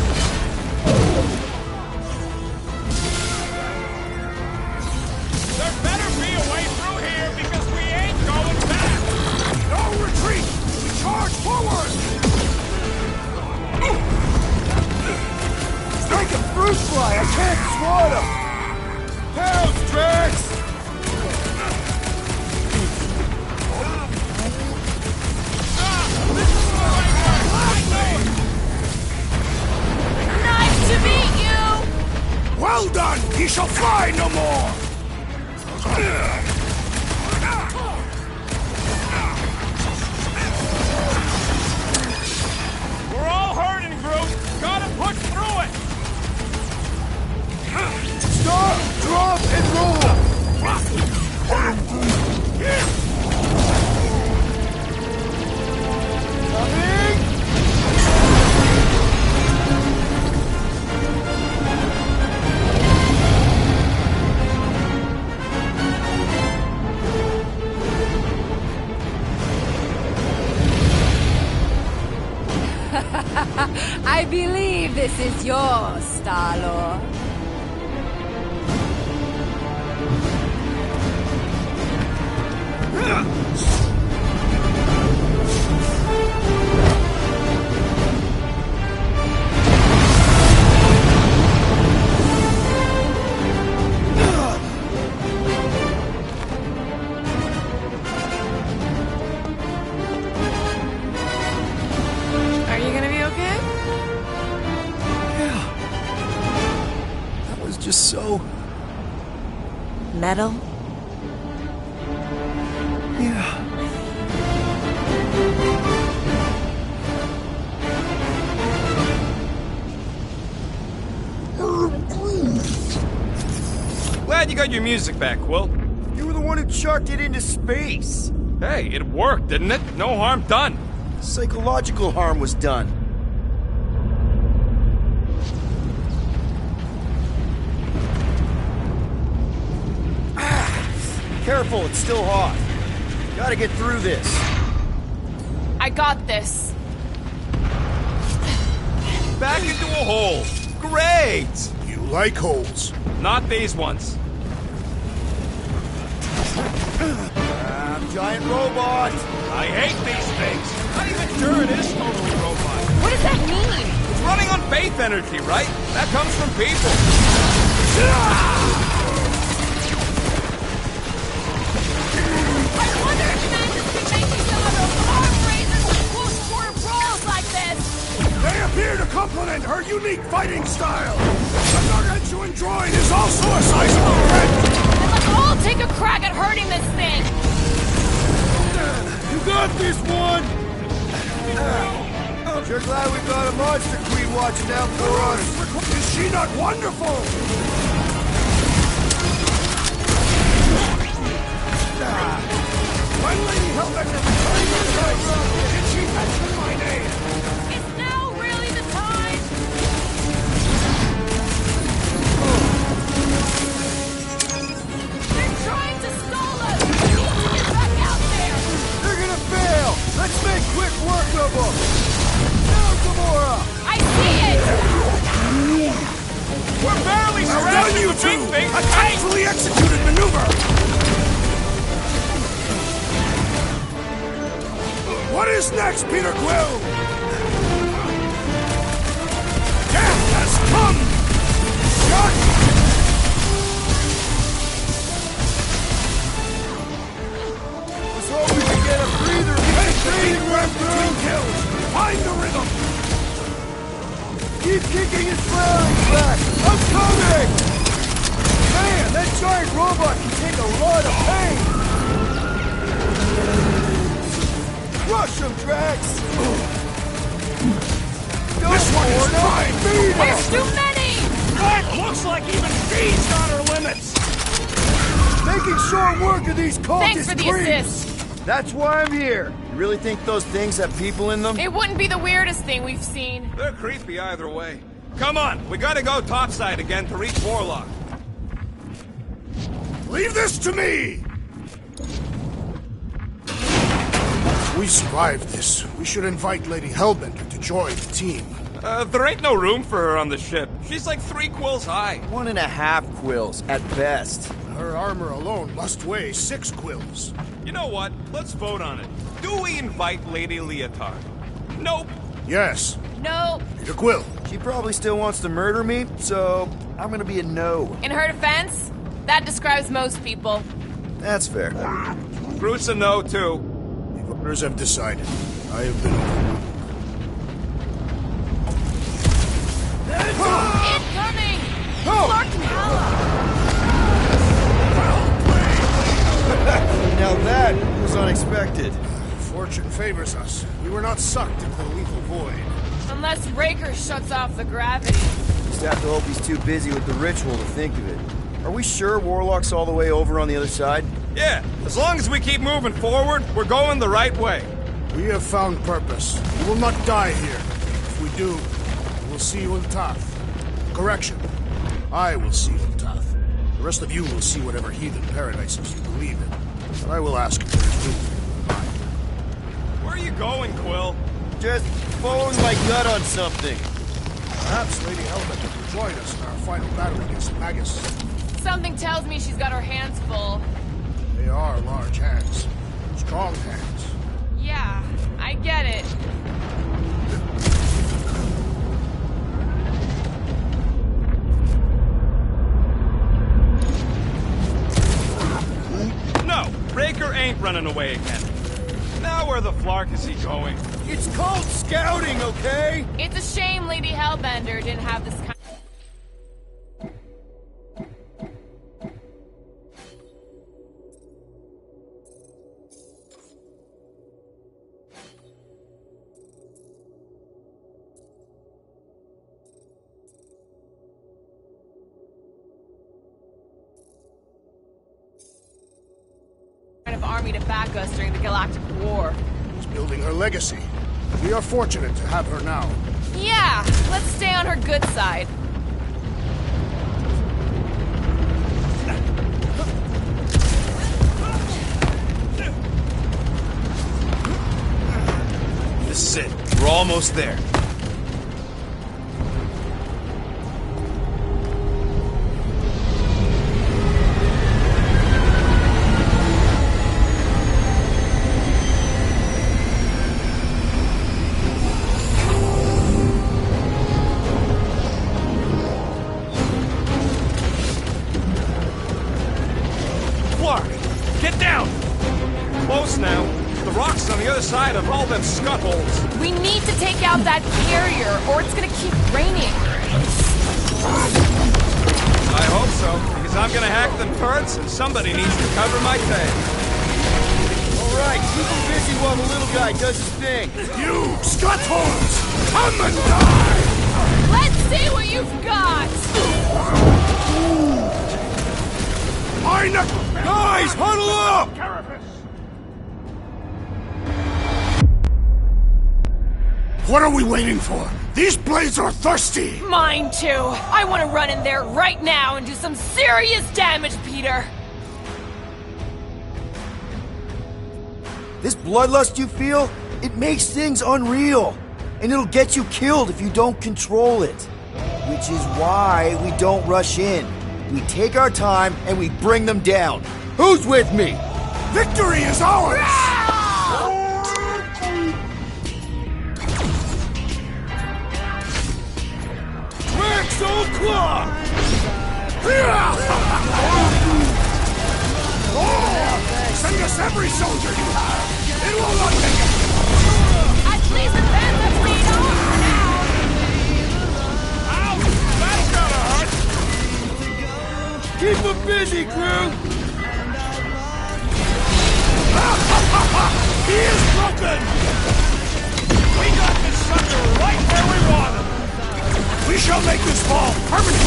There better be a way through here because we ain't going back. No retreat! We charge forward! Strike a fruit fly! I can't swat him! Pounds, Drax! Nice to meet you! Well done! He shall fly no more! We're all hurting, Groot. Gotta push through it. Stop, drop, and roll! Coming! I believe this is yours, Star-Lord. Are you gonna be okay? That was just so... Metal? Yeah. Glad you got your music back, Quill. You were the one who chucked it into space. Hey, it worked, didn't it? No harm done. Psychological harm was done. Careful, it's still hot. Gotta get through this. I got this. Back into a hole. Great! You like holes. Not these ones. Giant robot! I hate these things. Not even sure it is totally robot. What does that mean? It's running on faith energy, right? That comes from people. I wonder if Mantis can make me some of those arm raises with close quarter brawls like this. They appear to complement her unique fighting style. The gargantuan droid is also a sizable threat. Then let's all take a crack at hurting this thing! You got this one! Sure glad we got a monster queen watching out for us. Is she not wonderful? When Lady Hellbender returned to the place, did she mention my name? Is now really the time? They're trying to stall us! We need to get back out there! They're gonna fail! Let's make quick work of them! Now, Gamora! I see it! We're barely Well done, surrounding you the two! big thing! A tactfully executed maneuver! What is next, Peter Quill? Death has come! Shut! Let's hope we can get a breather. Take the deep breath between kills! Find the rhythm! Keep kicking his flaring back! I'm coming! Man, that giant robot can take a lot of pain! Rush him, Drax! This one is mine! There's too many! That looks like even she's got her limits! Making short work of these cultist Thanks for the creeps! assist! That's why I'm here! You really think those things have people in them? It wouldn't be the weirdest thing we've seen. They're creepy either way. Come on, we gotta go topside again to reach Warlock. Leave this to me! We survived this. We should invite Lady Hellbender to join the team. There ain't no room for her on the ship. She's like 3 quills high. 1.5 quills, at best. Her armor alone must weigh 6 quills. You know what? Let's vote on it. Do we invite Lady Leotard? Nope. Yes, No. Peter Quill. She probably still wants to murder me, so I'm gonna be a no. In her defense, that describes most people. That's fair. Groot's a no, too. The voters have decided. I have been overruled. Incoming! Oh! Clark and Hala! Now that was unexpected. Fortune favors us. We were not sucked into the lethal void. Unless Raker shuts off the gravity. Just have to hope he's too busy with the ritual to think of it. Are we sure Warlock's all the way over on the other side? Yeah, as long as we keep moving forward, we're going the right way. We have found purpose. We will not die here. If we do, we will see Ultath. Correction. I will see Ultath. The rest of you will see whatever heathen paradises you believe in. But I will ask if there is room for you in mine. Where are you going, Quill? Just following my gut on something. Perhaps Lady Hellbender will join us in our final battle against Magus. Something tells me she's got her hands full. They are large hands. Strong hands. Yeah, I get it. No, Raker ain't running away again. Now where the flark is he going? It's called scouting, okay? It's a shame Lady Hellbender didn't have this kind. Of army to back us during the Galactic War. She's building her legacy. We are fortunate to have her now. Yeah, let's stay on her good side. This is it. We're almost there. Get down! Close now. The rocks on the other side of all them scut holes. We need to take out that carrier, or it's gonna keep raining. I hope so, because I'm gonna hack the turrets, and somebody needs to cover my tail. Alright, keep him busy while the little guy does his thing. You, Scutthorns! Come and die! Let's see what you've got! Guys, huddle up! What are we waiting for? These blades are thirsty! Mine too. I want to run in there right now and do some serious damage, Peter. This bloodlust you feel, it makes things unreal. And it'll get you killed if you don't control it. Which is why we don't rush in. We take our time and we bring them down. Who's with me? Victory is ours! Rex Old Claw! Send us every soldier you have! It will not take it! At least advance the fleet on for now. Ouch! That's gotta hurt! Keep them busy, crew! He is broken! We got this sucker right where we want him! We shall make this fall permanent!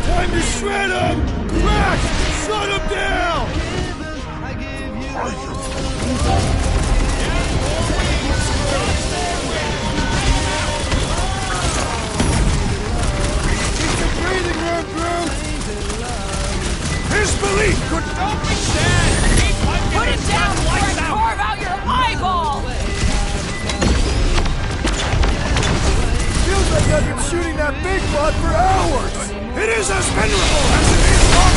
Time to shred him! Rex, shut him down! Keep the breathing room, crew! His belief could... Don't be sad! Keep punching Put it and down sun before I lights out! carve out your eyeball. Feels like I've been shooting that big blood for hours! It is as venerable as it is long!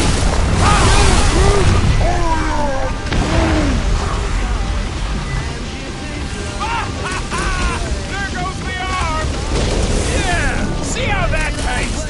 There goes the arm! Yeah! See how that tastes?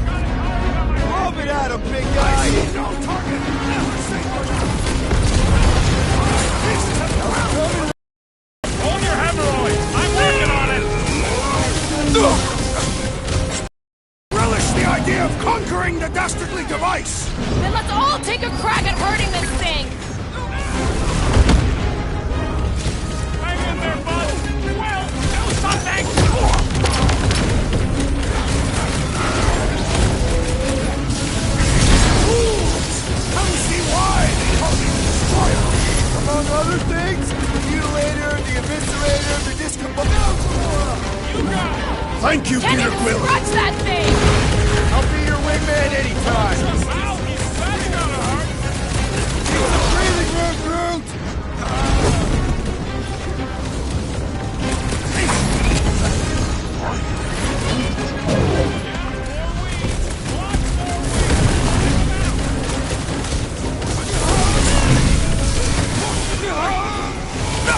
Lob it at him, big guy! No target! Hold your hemorrhoids! I'm working on it! Relish the idea of conquering the dastardly device! Then let's all take a crack at hurting this thing. Hang in there, bud! Well, do something! Come see why they call me Destroyer! Among other things, the mutilator, the eviscerator, the discombobulator. You got it! Thank you, Can't Peter even Quill! scratch that thing. I'll be your wingman anytime. Ow! That's gotta hurt! Keep the breathing room, Groot!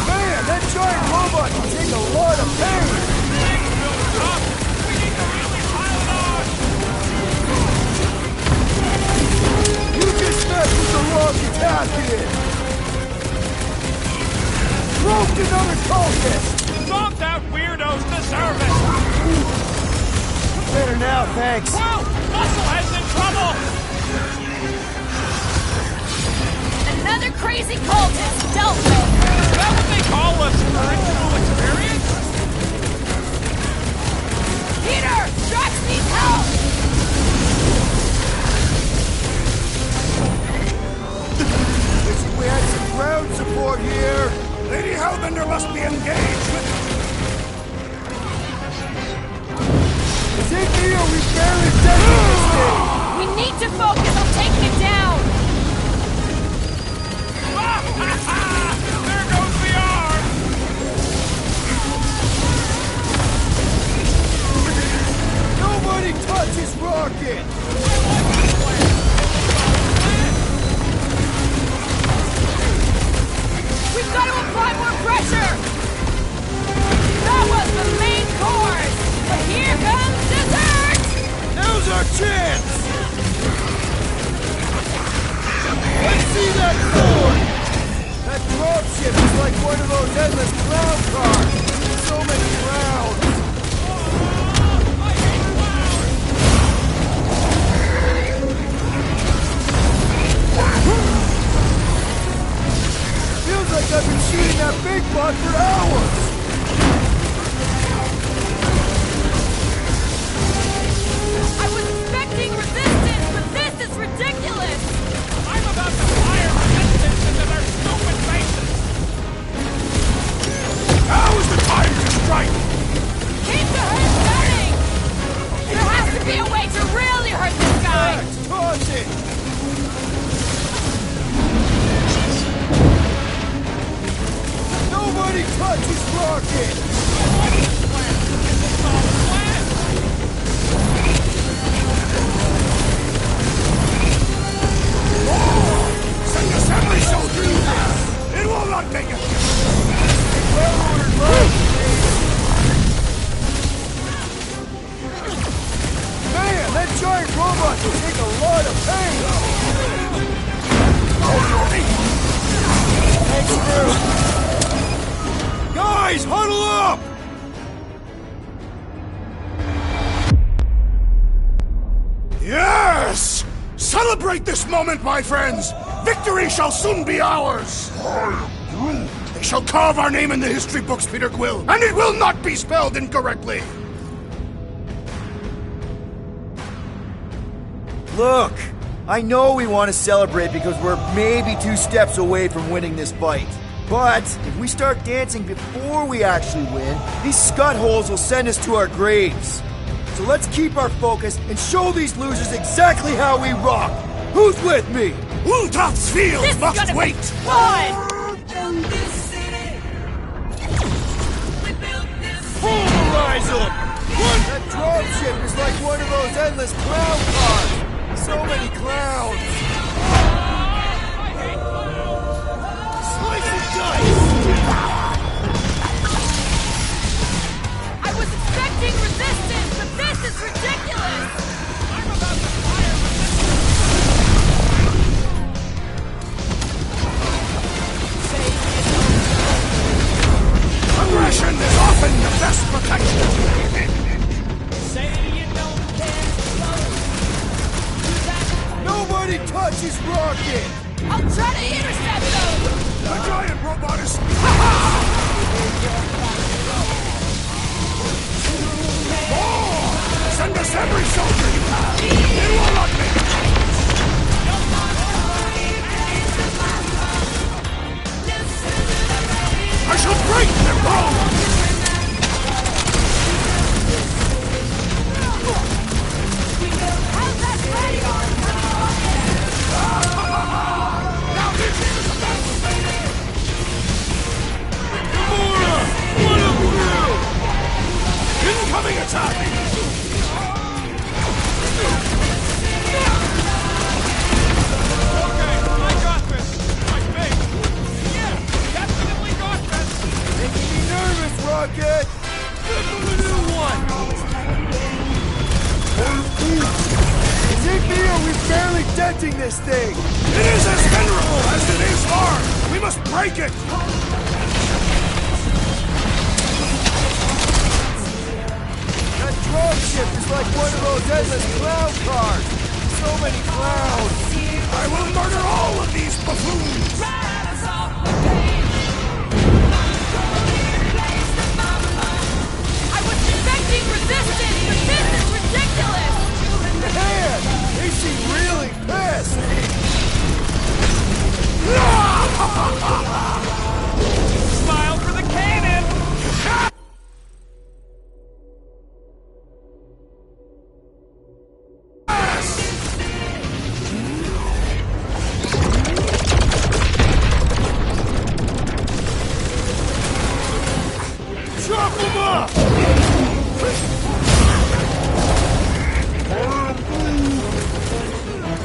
Man, that giant robot can take a lot of pain! We need to really pile it on! You just messed with the wrong attacking! Broke another cultist! Some that weirdos deserve it! Better now, thanks. Whoa! Musclehead's in trouble! Another crazy cultist dealt with. Is that what they call a spiritual experience? Peter, Drax needs help. Wishing we had some ground support here. Lady Hellbender must be engaged with... Is it me or we barely settled this thing? We need to focus on taking it down. There goes the arm! Nobody touches Rocket! We've got to apply more See that sword? That dropship is like one of those endless clown cars. So many clowns. Feels like I've been shooting that big buck for hours. I was expecting resistance, but this is ridiculous! I'm about to fire resistance into their stupid faces! Now is the time to strike! Keep the hurt coming! There has to be a way to really hurt this guy! Toss it! Nobody touch his rocket! Send assembly soldiers! It will not make it! Man, that giant robot can take a lot of pain! Thanks, Drew. Guys, huddle up! Yes! Celebrate this moment, my friends! Victory shall soon be ours! They shall carve our name in the history books, Peter Quill, and it will not be spelled incorrectly! Look, I know we want to celebrate because we're maybe 2 steps away from winning this fight. But if we start dancing before we actually win, these scut holes will send us to our graves. So let's keep our focus and show these losers exactly how we rock. Who's with me? Ultaf's field This is must gonna wait! be fun! Pulverize them! That dropship is like one of those endless clown cars. So many clowns. Slice and dice! I was expecting resistance, but this is ridiculous! I'm about to fire Aggression is often the best protection! Say you don't care, Nobody touch his rocket! I'll try to intercept those! The giant robot is... Send us every soldier you have! It will not make it! I shall break their bones! How's that ready? Now this is the battle, baby! Gamora! What a thrill! Incoming attack! Okay, I got this! I think! Yeah, definitely got this! Making me nervous, Rocket! Give them a new one! Is it me or we barely denting this thing? It is as venerable as it is hard! We must break it! That dropship is like one of those endless clown cars. So many clowns. I will murder all of these buffoons! I was expecting resistance, but this is ridiculous! Man, they seem really pissed. Smile for the cannon! Chop them up!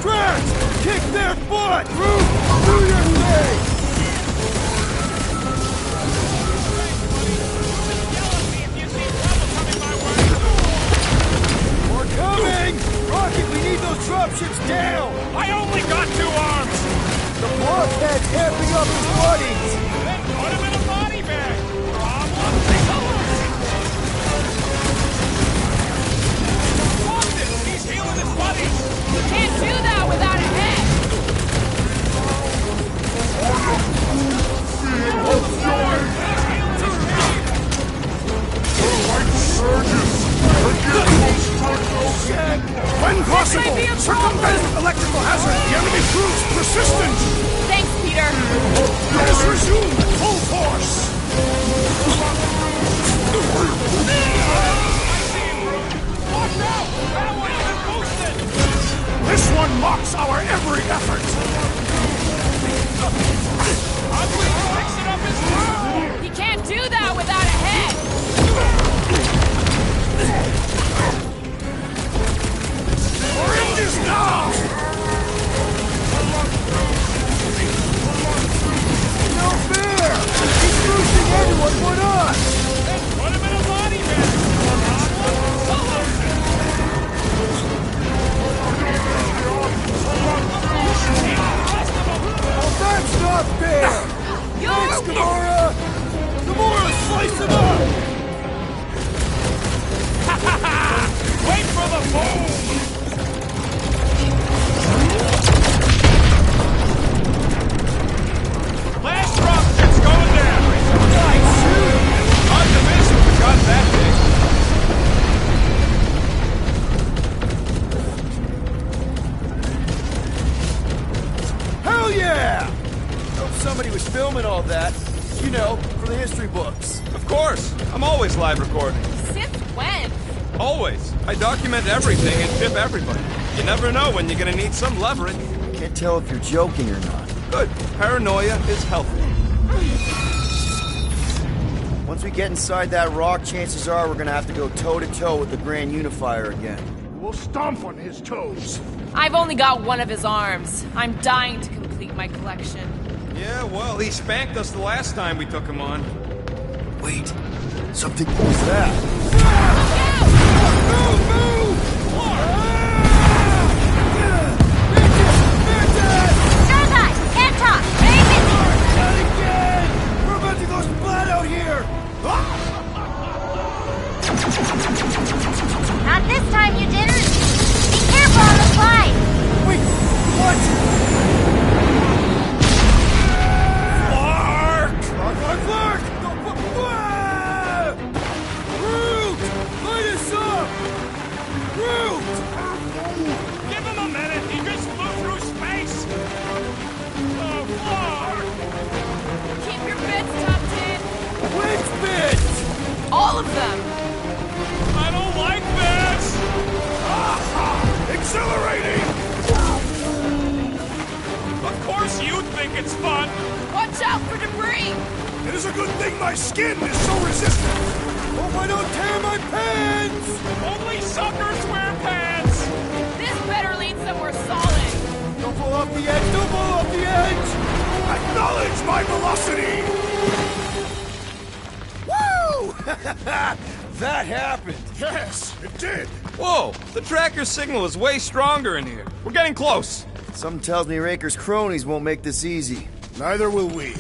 Drax, kick their butt! Do your thing! We're coming! Rocket, we need those dropships down! I only got 2 arms! The blood fuckhead's amping up his buddies! Then put him in a body bag! Problem solved! Watch it! He's healing his buddies! You can't do that without a head! When possible, may be a circumvent electrical hazard. The enemy proves persistent. Thanks, Peter! Let us resume at full force. Watch out! That one's been boosted! This one mocks our every effort. Ugly fixing up his wound! He can't do that without a head! Oranges now! No fair! He's boosting everyone but us! Then put him in a body bag! Problem solved! Well, that's not fair! Thanks, Gamora! Gamora, slice him up! Wait for the boom! Last rocket's going down! Nice! Hard to miss if we got that big. Hell yeah! Hope somebody was filming all that. You know, for the history books. Of course. I'm always live recording. Since when? Always. I document everything and tip everybody. You never know when you're gonna need some leverage. Can't tell if you're joking or not. Good. Paranoia is healthy. Once we get inside that rock, chances are we're gonna have to go toe-to-toe with the Grand Unifier again. We'll stomp on his toes. I've only got one of his arms. I'm dying to complete my collection. Yeah, well, he spanked us the last time we took him on. Wait, something was that? Sure guy, can't talk. Very busy. Not again! We're about to go splat out here! Not this time, you didn't. Be careful on the slide. Wait, what? Clark! Groot! Light us up! Groot! Give him a minute! He just flew through space! Oh, Clark! Keep your bits tucked in. Which bits? All of them. I don't like this! Accelerating! Of course you think it's fun! Watch out for debris. It is a good thing my skin is so resistant. Hope I don't tear my pants! Only suckers wear pants! This better lead somewhere solid. Don't fall off the edge! Don't fall off the edge! Acknowledge my velocity! Woo! That happened! Yes, it did. Whoa! The tracker signal is way stronger in here. We're getting close. Something tells me Raker's cronies won't make this easy. Neither will we.